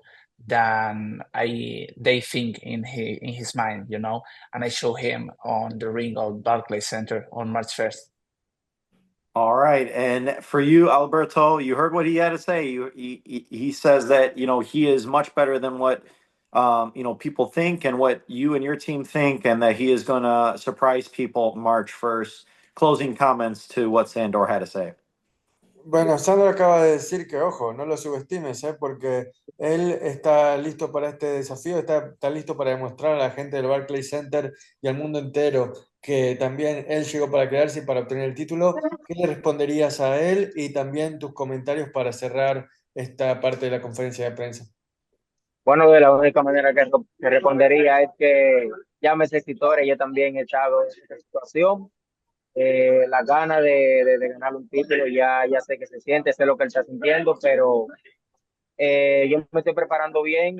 than they think in his mind, and I show him on the ring of Barclays Center on March 1st. All right. And for you, Alberto, you heard what he had to say. He says that, he is much better than what, people think and what you and your team think, and that he is going to surprise people March 1st. Closing comments to what Sandor had to say. Bueno, Sandor acaba de decir que, ojo, no lo subestimes, porque él está listo para este desafío, está listo para demostrar a la gente del Barclays Center y al mundo entero que también él llegó para quedarse y para obtener el título. ¿Qué le responderías a él? Y también tus comentarios para cerrar esta parte de la conferencia de prensa. Bueno, de la única manera que respondería es que ya me historia, yo también he estado en esta situación. Las ganas de ganar un título, ya sé que se siente, sé lo que él está sintiendo, pero yo me estoy preparando bien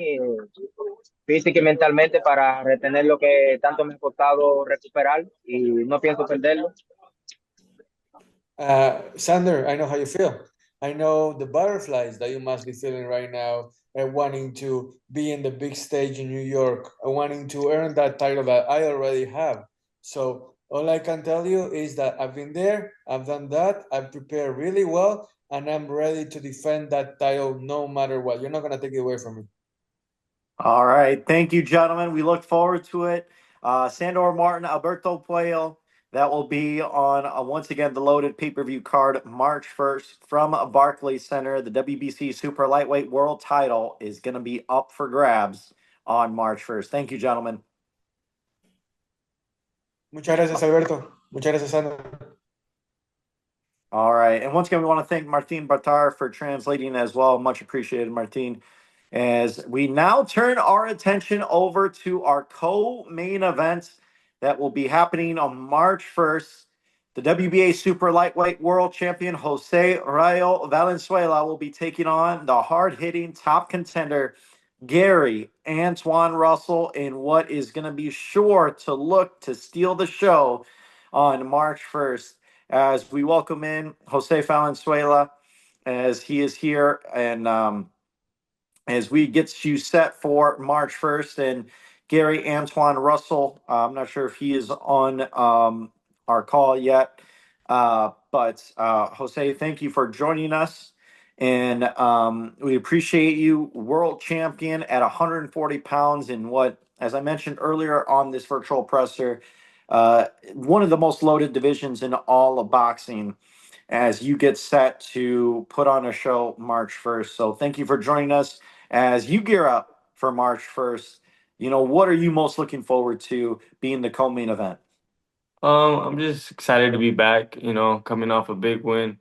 física y mentalmente para retener lo que tanto me ha costado recuperar y no pienso perderlo. Sandor, I know how you feel. I know the butterflies that you must be feeling right now, wanting to be in the big stage in New York, wanting to earn that title that I already have. So all I can tell you is that I've been there, I've done that, I've prepared really well, and I'm ready to defend that title no matter what. You're not going to take it away from me. All right. Thank you, gentlemen. We look forward to it. Sandor Martín, Alberto Puello. That will be on, once again, the loaded pay-per-view card March 1st from Barclays Center. The WBC Super Lightweight World title is going to be up for grabs on March 1st. Thank you, gentlemen. Muchas gracias, Alberto. Muchas gracias, Sandor. All right. And once again, we want to thank Martín Batar for translating as well. Much appreciated, Martín. As we now turn our attention over to our co-main event that will be happening on March 1st. The WBA Super Lightweight World Champion José Rayo Valenzuela will be taking on the hard-hitting top contender Gary Antuanne Russell in what is going to be sure to look to steal the show on March 1st. As we welcome in José Valenzuela as he is here and as we get you set for March 1st, and Gary Antuanne Russell, I'm not sure if he is on our call yet, but José, thank you for joining us, and we appreciate you, world champion at 140 pounds in what, as I mentioned earlier on this virtual presser, one of the most loaded divisions in all of boxing, as you get set to put on a show March 1st. So thank you for joining us. As you gear up for March 1st, what are you most looking forward to being the co-main event? I'm just excited to be back, coming off a big win.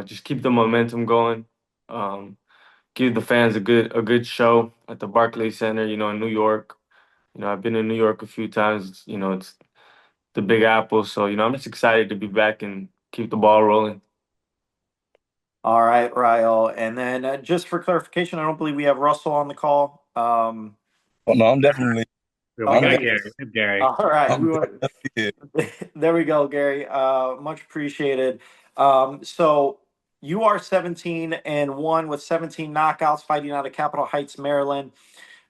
Just keep the momentum going. give the fans a good show at the Barclays Center, you know, in New York. You know, I've been in New York a few times. You know, it's the Big Apple, so you know, I'm just excited to be back and keep the ball rolling. All right, Rayo. And then just for clarification, I don't believe we have Russell on the call. Oh, no, I'm definitely. Yeah, we I'm, got de- Gary. We have Gary. All right. I'm definitely here. There we go, Gary. Much appreciated. So you are 17-1 with 17 knockouts, fighting out of Capitol Heights, Maryland.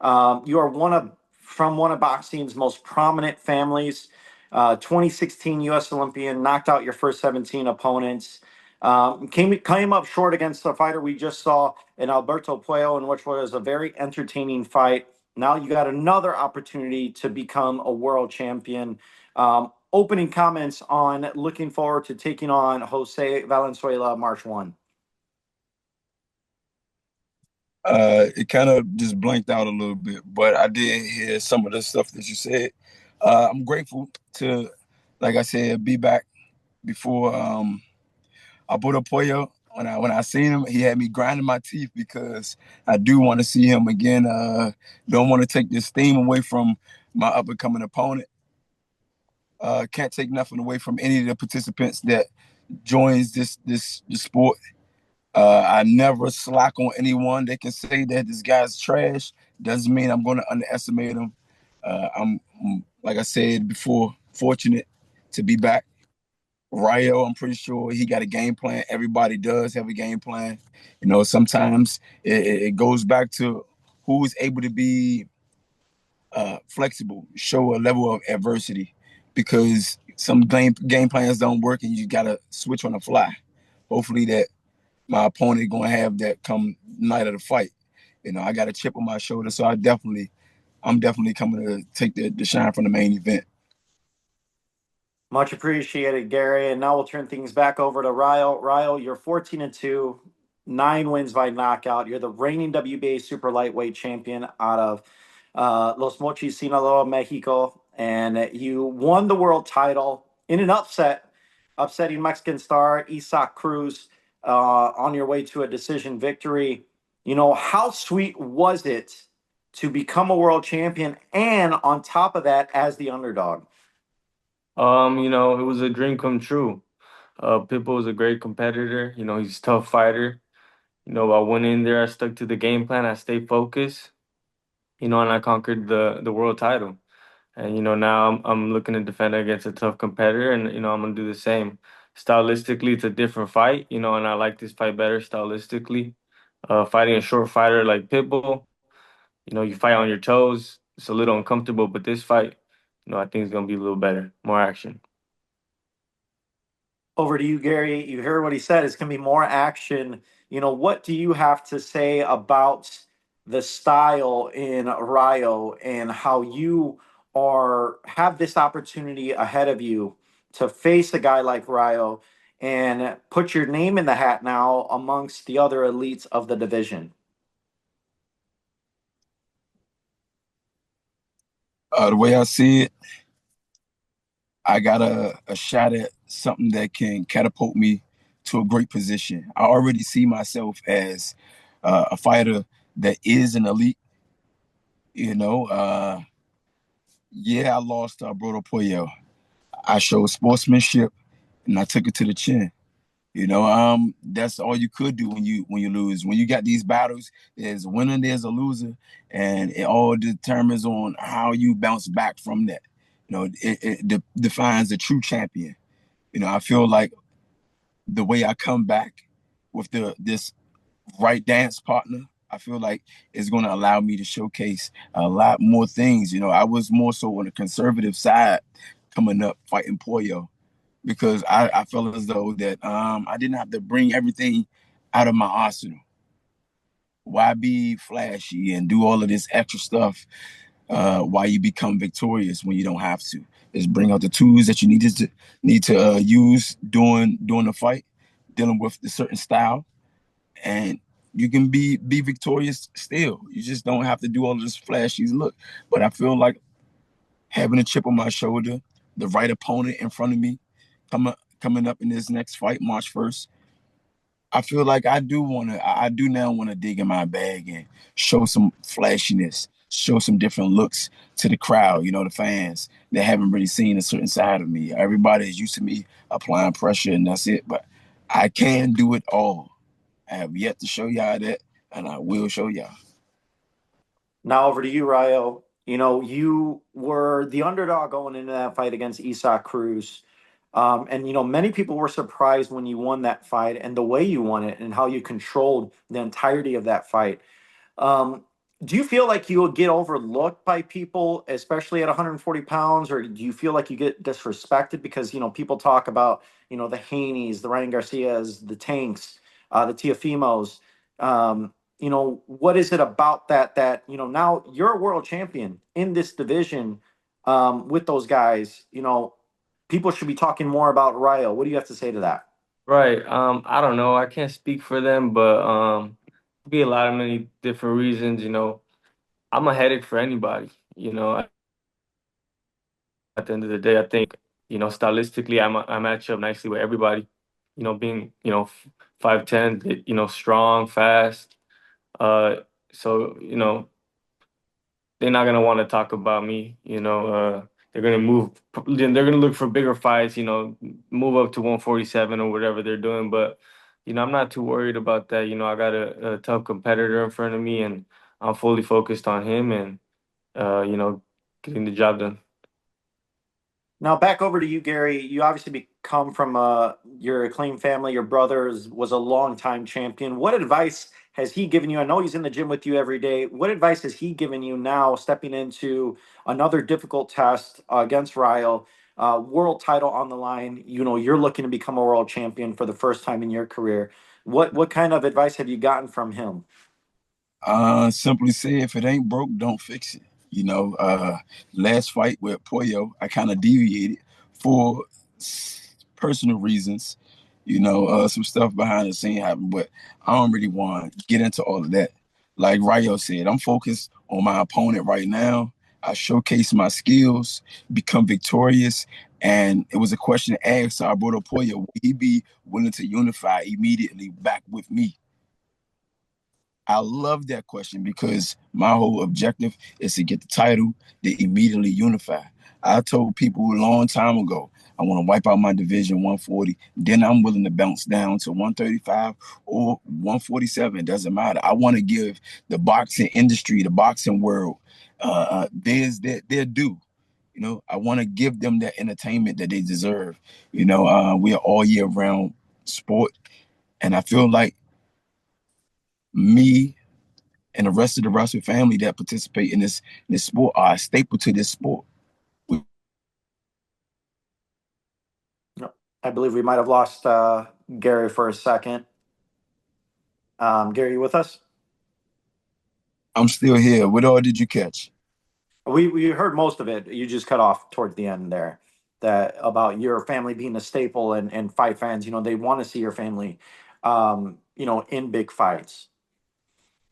You are from one of boxing's most prominent families. 2016 U.S. Olympian, knocked out your first 17 opponents. Came up short against the fighter we just saw in Alberto Puello, in which was a very entertaining fight. Now you got another opportunity to become a world champion. Opening comments on looking forward to taking on José Valenzuela March 1. It kind of just blanked out a little bit, but I did hear some of the stuff that you said. I'm grateful to, like I said, be back before Alberto Puello. When I seen him, he had me grinding my teeth because I do want to see him again. Don't want to take this steam away from my up and coming opponent. Can't take nothing away from any of the participants that joins this sport. I never slack on anyone. They can say that this guy's trash. Doesn't mean I'm going to underestimate him. I'm, like I said before, fortunate to be back. Rayo, I'm pretty sure he got a game plan. Everybody does have a game plan. You know, sometimes it goes back to who is able to be flexible, show a level of adversity, because some game plans don't work and you got to switch on the fly. Hopefully that my opponent going to have that come night of the fight. You know, I got a chip on my shoulder, so I'm definitely coming to take the shine from the main event. Much appreciated, Gary. And now we'll turn things back over to Rayo. Rayo, you're 14-2, 9 wins by knockout. You're the reigning WBA super lightweight champion out of Los Mochis, Sinaloa, Mexico. And you won the world title in an upsetting Mexican star Isaac Cruz on your way to a decision victory. You know, how sweet was it to become a world champion and on top of that as the underdog? You know, it was a dream come true. Pitbull is a great competitor. You know, he's a tough fighter. You know, I went in there, I stuck to the game plan, I stayed focused, you know, and I conquered the world title. And you know, now I'm looking to defend against a tough competitor, and you know, I'm gonna do the same. Stylistically, it's a different fight, you know, and I like this fight better stylistically. Fighting a short fighter like Pitbull, you know, you fight on your toes. It's a little uncomfortable, but this fight, you know, I think it's gonna be a little better, more action. Over to you, Gary. You heard what he said. It's going to be more action. You know, what do you have to say about the style in Rayo and how you have this opportunity ahead of you to face a guy like Rayo and put your name in the hat now amongst the other elites of the division? The way I see it, I got a shot at something that can catapult me to a great position. I already see myself as a fighter that is an elite. You know, yeah, I lost to Alberto Puello. I showed sportsmanship and I took it to the chin. You know, that's all you could do when you lose. When you got these battles, there's a winner, there's a loser, and it all determines on how you bounce back from that. You know, it defines the true champion. You know, I feel like the way I come back with this right dance partner, I feel like it's going to allow me to showcase a lot more things. You know, I was more so on the conservative side coming up fighting Puello, because I felt as though that I didn't have to bring everything out of my arsenal. Why be flashy and do all of this extra stuff while you become victorious when you don't have to? Just bring out the tools that you need to use during the fight, dealing with a certain style, and you can be victorious still. You just don't have to do all of this flashy look. But I feel like having a chip on my shoulder, the right opponent in front of me, coming up in this next fight, March 1st, I feel like I do now want to dig in my bag and show some flashiness, show some different looks to the crowd, the fans that haven't really seen a certain side of me. Everybody is used to me applying pressure and that's it, but I can do it all. I have yet to show y'all that, and I will show y'all. Now over to you, Rayo. You were the underdog going into that fight against Isaac Cruz. And many people were surprised when you won that fight and the way you won it and how you controlled the entirety of that fight. Um, do you feel like you will get overlooked by people, especially at 140 pounds, or do you feel like you get disrespected because people talk about the Haneys, the Ryan Garcias, the Tanks, the Tiafimos? What is it about that now you're a world champion in this division with those guys? People should be talking more about Rayo. What do you have to say to that? Right. I don't know. I can't speak for them, but be a lot of many different reasons. I'm a headache for anybody. At the end of the day, I think stylistically, I match up nicely with everybody. Being 5'10", strong, fast. Uh, so they're not gonna want to talk about me. They're gonna move. They're gonna look for bigger fights. Move up to 147 or whatever they're doing. But I'm not too worried about that. I got a tough competitor in front of me, and I'm fully focused on him and getting the job done. Now back over to you, Gary. You obviously come from your acclaimed family. Your brother was a longtime champion. What advice has he given you? I know he's in the gym with you every day. What advice has he given you now, stepping into another difficult test against Rayo, world title on the line? You're looking to become a world champion for the first time in your career. What kind of advice have you gotten from him? Simply say, if it ain't broke, don't fix it. Last fight with Puello, I kind of deviated for personal reasons. Some stuff behind the scene happened, but I don't really want to get into all of that. Like Rayo said, I'm focused on my opponent right now. I showcase my skills, become victorious, and it was a question asked. So I brought up Puello. Will he be willing to unify immediately back with me? I love that question because my whole objective is to get the title, to immediately unify. I told people a long time ago, I want to wipe out my division 140. Then I'm willing to bounce down to 135 or 147. It doesn't matter. I want to give the boxing industry, the boxing world, their due. I want to give them that entertainment that they deserve. We are all year round sport. And I feel like me and the rest of the Russell family that participate in this sport are a staple to this sport. I believe we might have lost Gary for a second. Gary, you with us? I'm still here. What all did you catch? We heard most of it. You just cut off towards the end there. That about your family being a staple and fight fans. They want to see your family, in big fights.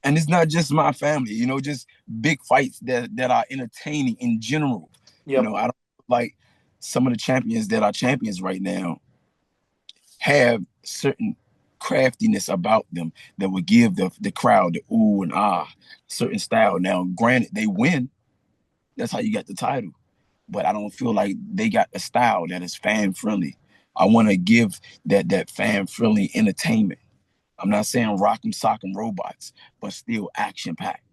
And it's not just my family. Just big fights that are entertaining in general. Yep. I don't like some of the champions that are champions right now have certain craftiness about them that would give the crowd the ooh and ah, certain style. Now, granted, they win. That's how you got the title. But I don't feel like they got a style that is fan friendly. I want to give that fan friendly entertainment. I'm not saying rock'em sock'em robots, but still action packed.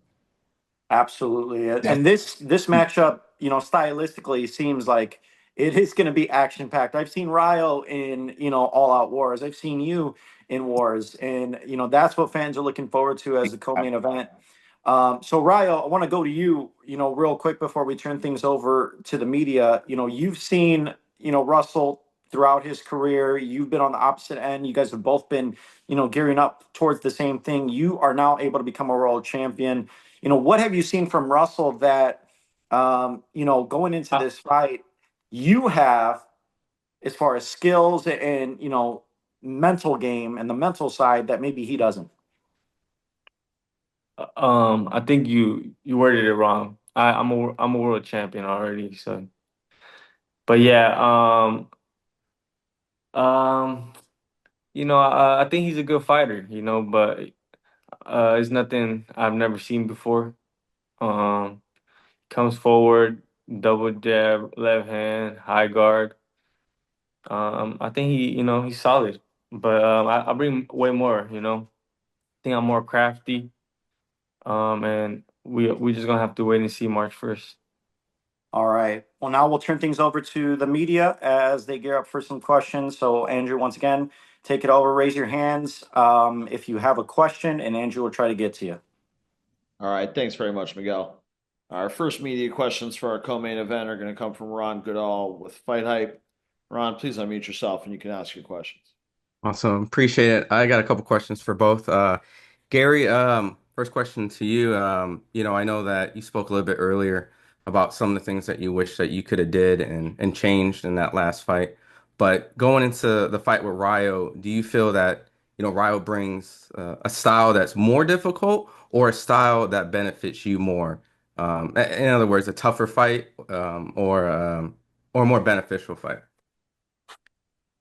Absolutely. And this matchup, stylistically seems like it is going to be action packed. I've seen Rayo in, all out wars. I've seen you in wars. And, that's what fans are looking forward to as the co-main event. So Rayo, I want to go to you, real quick before we turn things over to the media. You've seen, Russell throughout his career. You've been on the opposite end. You guys have both been, gearing up towards the same thing. You are now able to become a world champion. What have you seen from Russell that, going into this fight, you have as far as skills and, mental game and the mental side that maybe he doesn't? I think you worded it wrong. I'm a world champion already, so. But yeah, I think he's a good fighter, but it's nothing I've never seen before. Comes forward, double jab, left hand, high guard. I think he's solid, but I bring way more. I think I'm more crafty. And we just gonna have to wait and see March 1st. All right. Well, now we'll turn things over to the media as they gear up for some questions. So, Andrew, once again, take it over. Raise your hands if you have a question, and Andrew will try to get to you. All right. Thanks very much, Miguel. Our first media questions for our co-main event are going to come from Ron Goodall with Fight Hype. Ron, please unmute yourself and you can ask your questions. Awesome. Appreciate it. I got a couple questions for both. Gary, first question to you. I know that you spoke a little bit earlier about some of the things that you wish that you could have did and changed in that last fight. But going into the fight with Rayo, do you feel that, Rayo brings a style that's more difficult or a style that benefits you more? In other words, a tougher fight, or a more beneficial fight?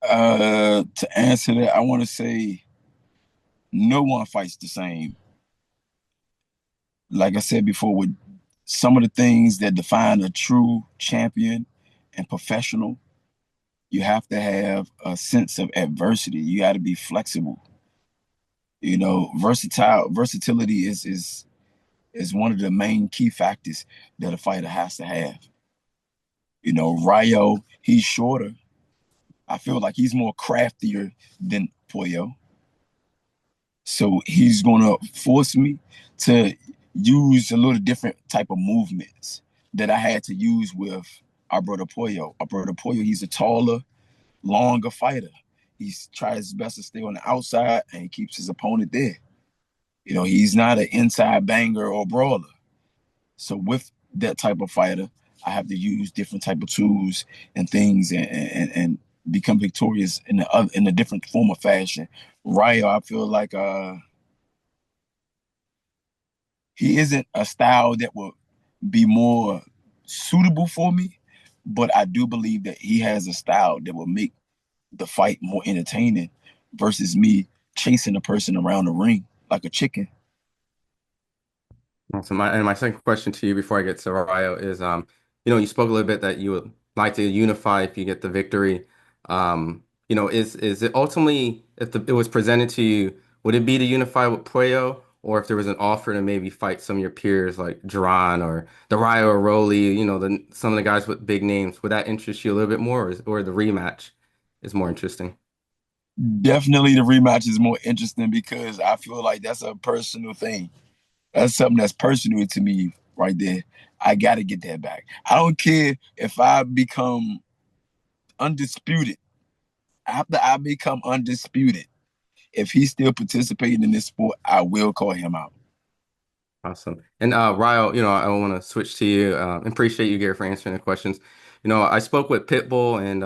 To answer that, I want to say no one fights the same. Like I said before, with some of the things that define a true champion and professional, you have to have a sense of adversity. You got to be flexible. Versatility is one of the main key factors that a fighter has to have. Rayo, he's shorter. I feel like he's more craftier than Puello. So he's gonna force me to use a little different type of movements that I had to use with our brother Puello. He's a taller, longer fighter. He tries his best to stay on the outside and he keeps his opponent there. He's not an inside banger or brawler. So with that type of fighter, I have to use different type of tools and things and become victorious in a different form of fashion. Rayo, I feel like he isn't a style that will be more suitable for me, but I do believe that he has a style that will make the fight more entertaining versus me chasing a person around the ring like a chicken. So my second question to you before I get to Rayo is, you spoke a little bit that you would like to unify if you get the victory. Is it ultimately, if it was presented to you, would it be to unify with Puello, or if there was an offer to maybe fight some of your peers like Duran or the Rayo or Rolly, some of the guys with big names, would that interest you a little bit more, or the rematch is more interesting? Definitely the rematch is more interesting because I feel like that's a personal thing. That's something that's personal to me right there. I got to get that back. I don't care if I become undisputed. After I become undisputed, if he's still participating in this sport, I will call him out. Awesome. And Rayo, I want to switch to you. Appreciate you, Gary, for answering the questions. I spoke with Pitbull, and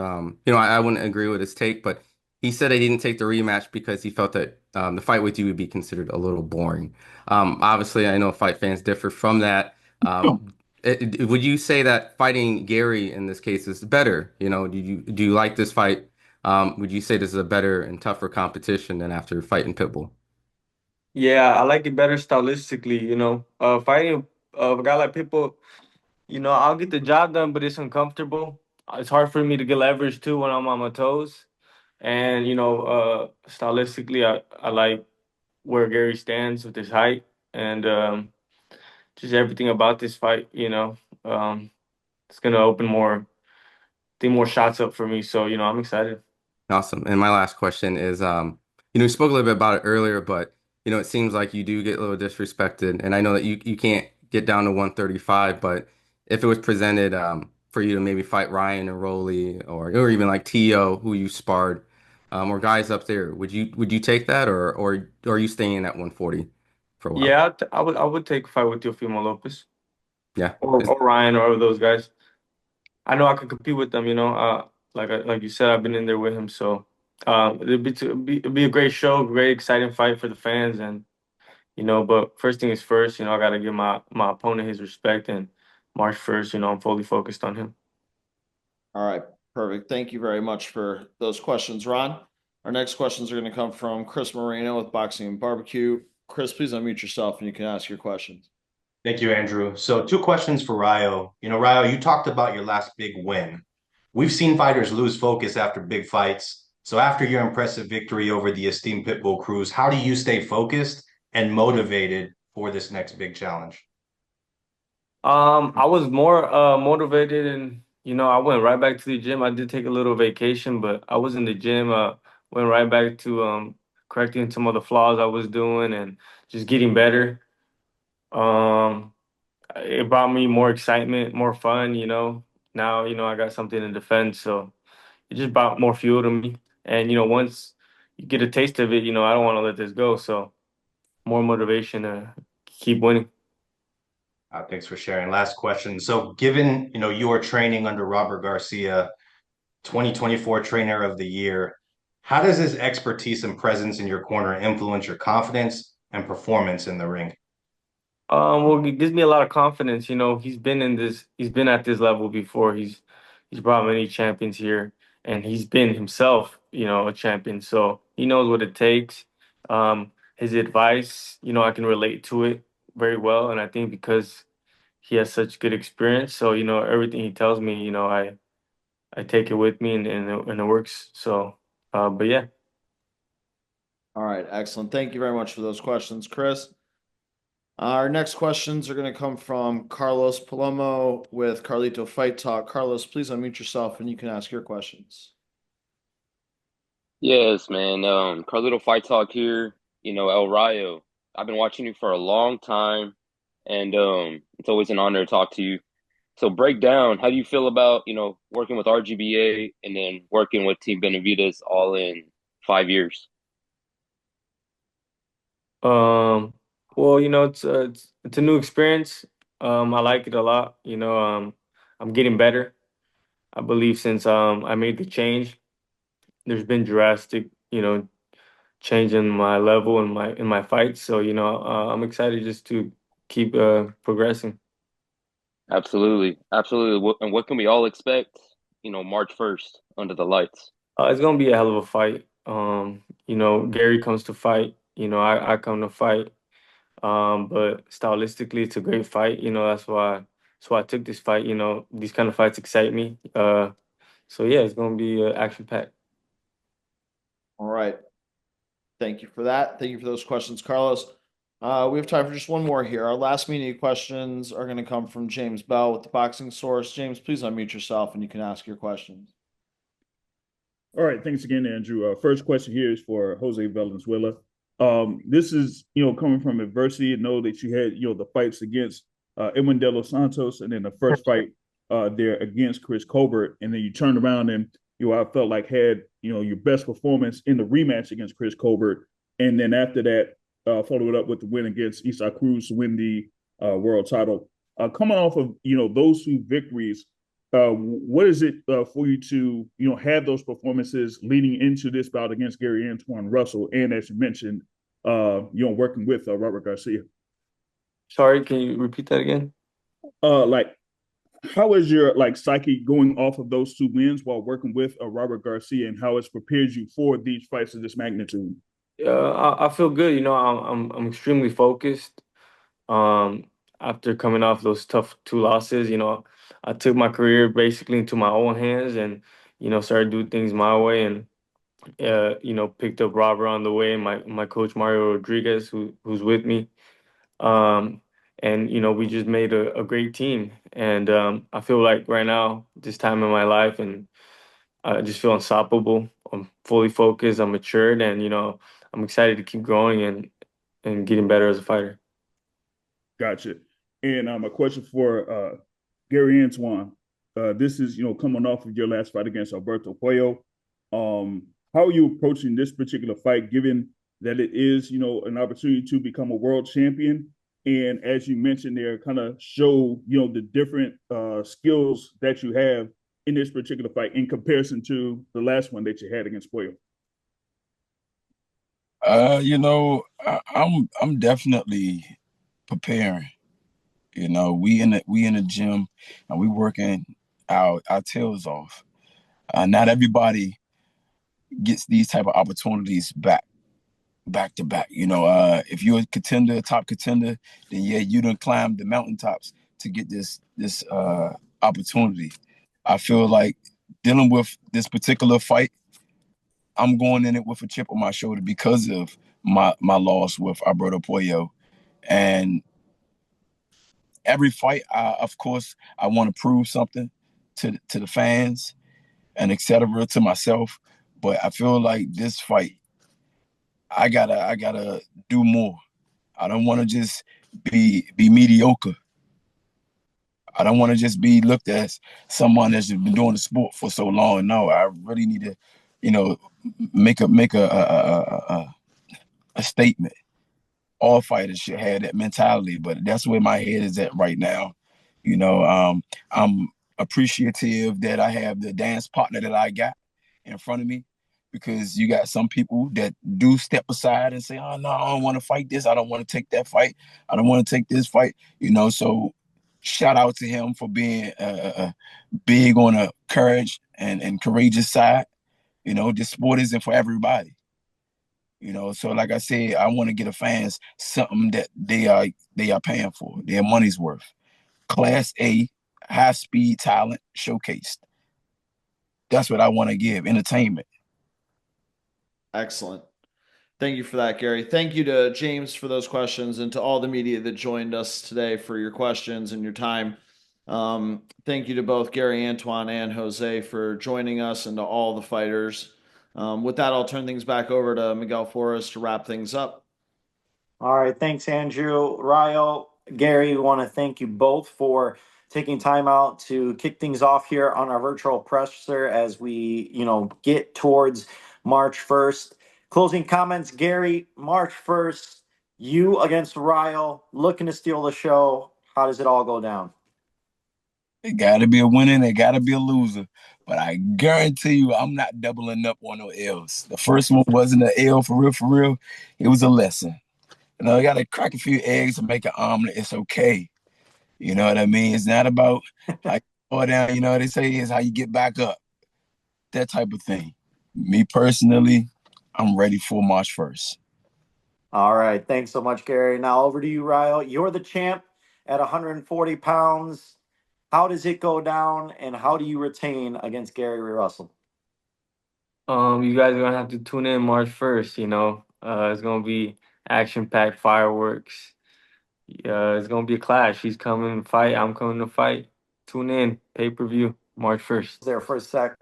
I wouldn't agree with his take, but he said he didn't take the rematch because he felt that the fight with you would be considered a little boring. Obviously, I know fight fans differ from that. Would you say that fighting Gary in this case is better? Do you like this fight? Would you say this is a better and tougher competition than after fighting Pitbull? Yeah, I like it better stylistically, fighting a guy like Pitbull, I'll get the job done, but it's uncomfortable. It's hard for me to get leverage too when I'm on my toes. And, stylistically, I like where Gary stands with his height and just everything about this fight, it's gonna open more shots up for me. So, I'm excited. Awesome. And my last question is, you spoke a little bit about it earlier, but it seems like you do get a little disrespected. And I know that you can't get down to 135, but if it was presented for you to maybe fight Ryan and Rolly or even like T.O., who you sparred, or guys up there, would you take that, or are you staying at 140 for a while? Yeah, I would take a fight with Teofimo Lopez. Yeah. Or Ryan or those guys. I know I can compete with them, like you said, I've been in there with him, so it'd be a great show, great exciting fight for the fans, and but first thing is first, I got to give my opponent his respect, and March 1st, I'm fully focused on him. All right, perfect. Thank you very much for those questions, Ron. Our next questions are going to come from Chris Moreno with Boxing and Barbecue. Chris, please unmute yourself and you can ask your questions. Thank you, Andrew. So 2 questions for Rayo. Rayo, you talked about your last big win. We've seen fighters lose focus after big fights. So after your impressive victory over the esteemed Pitbull Cruz, how do you stay focused and motivated for this next big challenge? I was more motivated, and I went right back to the gym. I did take a little vacation, but I was in the gym. Went right back to correcting some of the flaws I was doing and just getting better. It brought me more excitement, more fun. Now I got something to defend, so it just brought more fuel to me. And once you get a taste of it, I don't want to let this go. So more motivation to keep winning. Thanks for sharing. Last question. So given, you are training under Robert Garcia, 2024 Trainer of the Year, how does his expertise and presence in your corner influence your confidence and performance in the ring? Well, it gives me a lot of confidence. He's been at this level before. He's brought many champions here, and he's been himself, a champion. So he knows what it takes. His advice, I can relate to it very well, and I think because he has such good experience, so everything he tells me, I take it with me, and it works. So, but yeah. All right, excellent. Thank you very much for those questions, Chris. Our next questions are going to come from Carlos Palomo with Carlito Fight Talk. Carlos, please unmute yourself and you can ask your questions. Yes, man. Carlito Fight Talk here. El Rayo. I've been watching you for a long time, and it's always an honor to talk to you. So break down, how do you feel about, working with RGBA and then working with Team Benavides all in 5 years? Well, it's a new experience. I like it a lot. I'm getting better. I believe since I made the change, there's been drastic, change in my level in my fights. So, I'm excited just to keep progressing. Absolutely. Absolutely. And what can we all expect, March 1st under the lights? It's gonna be a hell of a fight. Gary comes to fight. I come to fight. But stylistically, it's a great fight. That's why I took this fight. These kind of fights excite me. So yeah, it's gonna be action packed. All right. Thank you for that. Thank you for those questions, Carlos. We have time for just one more here. Our last media questions are going to come from James Bell with the Boxing Source. James, please unmute yourself and you can ask your questions. All right. Thanks again, Andrew. First question here is for José Valenzuela. This is, coming from adversity. Know that you had, the fights against Edwin De Los Santos and then the first fight there against Chris Colbert. And then you turned around and, I felt like had, your best performance in the rematch against Chris Colbert. And then after that, followed it up with the win against Isaac Cruz to win the world title. Coming off of, those 2 victories, what is it for you to, have those performances leading into this bout against Gary Antuanne Russell? And as you mentioned, working with Robert Garcia. Sorry, can you repeat that again? How is your psyche going off of those 2 wins while working with Robert Garcia, and how it's prepared you for these fights of this magnitude? I feel good. I'm extremely focused. After coming off those tough 2 losses, I took my career basically into my own hands and, started doing things my way and, picked up Robert on the way, my coach Mario Rodriguez, who's with me. And, we just made a great team. And I feel like right now, this time in my life, and I just feel unstoppable. I'm fully focused. I'm matured, and I'm excited to keep growing and getting better as a fighter. Gotcha. And a question for Gary Antuanne. This is, coming off of your last fight against Alberto Puello. How are you approaching this particular fight, given that it is, an opportunity to become a world champion? And as you mentioned there, kind of show, the different skills that you have in this particular fight in comparison to the last one that you had against Puello. I'm definitely preparing. We in the gym and we working our tails off. Not everybody gets these type of opportunities back to back. If you're a contender, a top contender, then yeah, you done climbed the mountaintops to get this opportunity. I feel like dealing with this particular fight, I'm going in it with a chip on my shoulder because of my loss with Alberto Puello. And every fight, of course, I want to prove something to the fans and etc. to myself. But I feel like this fight, I gotta do more. I don't want to just be mediocre. I don't want to just be looked at as someone that's been doing the sport for so long. No, I really need to, make a statement. All fighters should have that mentality, but that's where my head is at right now. I'm appreciative that I have the dance partner that I got in front of me, because you got some people that do step aside and say, oh no, I don't want to fight this. I don't want to take that fight. I don't want to take this fight. So shout out to him for being big on a courage and courageous side. This sport isn't for everybody. So like I said, I want to get the fans something that they are paying for, their money's worth. Class A, high speed talent showcased. That's what I want to give, entertainment. Excellent. Thank you for that, Gary. Thank you to James for those questions, and to all the media that joined us today for your questions and your time. Thank you to both Gary Antuanne and Jose for joining us, and to all the fighters. With that, I'll turn things back over to Miguel Forrest to wrap things up. All right. Thanks, Andrew. Rayo, Gary, we want to thank you both for taking time out to kick things off here on our virtual presser as we, get towards March 1st. Closing comments, Gary, March 1st, you against Rayo, looking to steal the show. How does it all go down? It got to be a winner and it got to be a loser. But I guarantee you, I'm not doubling up on no L's. The first one wasn't an L for real. It was a lesson. I got to crack a few eggs and make an omelet. It's okay. You know what I mean? It's not about how you fall down. They say it's how you get back up. That type of thing. Me personally, I'm ready for March 1st. All right. Thanks so much, Gary. Now over to you, Rayo. You're the champ at 140 pounds. How does it go down, and how do you retain against Gary Russell? You guys are gonna have to tune in March 1st. It's gonna be action-packed fireworks. It's gonna be a clash. He's coming to fight. I'm coming to fight. Tune in. Pay-per-view March 1st. There for a sec.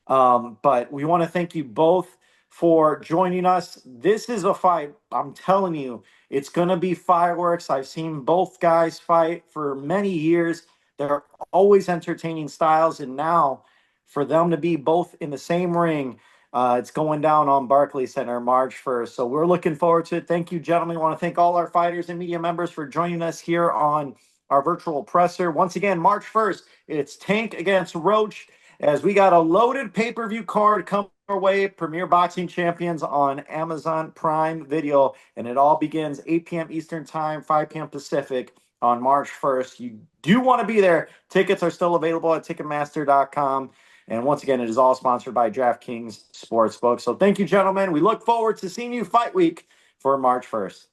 But we want to thank you both for joining us. This is a fight. I'm telling you, it's going to be fireworks. I've seen both guys fight for many years. They're always entertaining styles. And now for them to be both in the same ring, it's going down on Barclays Center March 1st. So we're looking forward to it. Thank you, gentlemen. I want to thank all our fighters and media members for joining us here on our virtual presser. Once again, March 1st, it's Tank against Roach, as we got a loaded pay-per-view card coming our way. Premier Boxing Champions on Amazon Prime Video, and it all begins 8 p.m. Eastern Time, 5 p.m. Pacific on March 1st. You do want to be there. Tickets are still available at Ticketmaster.com. And once again, it is all sponsored by DraftKings Sportsbook. So thank you, gentlemen. We look forward to seeing you fight week for March 1st.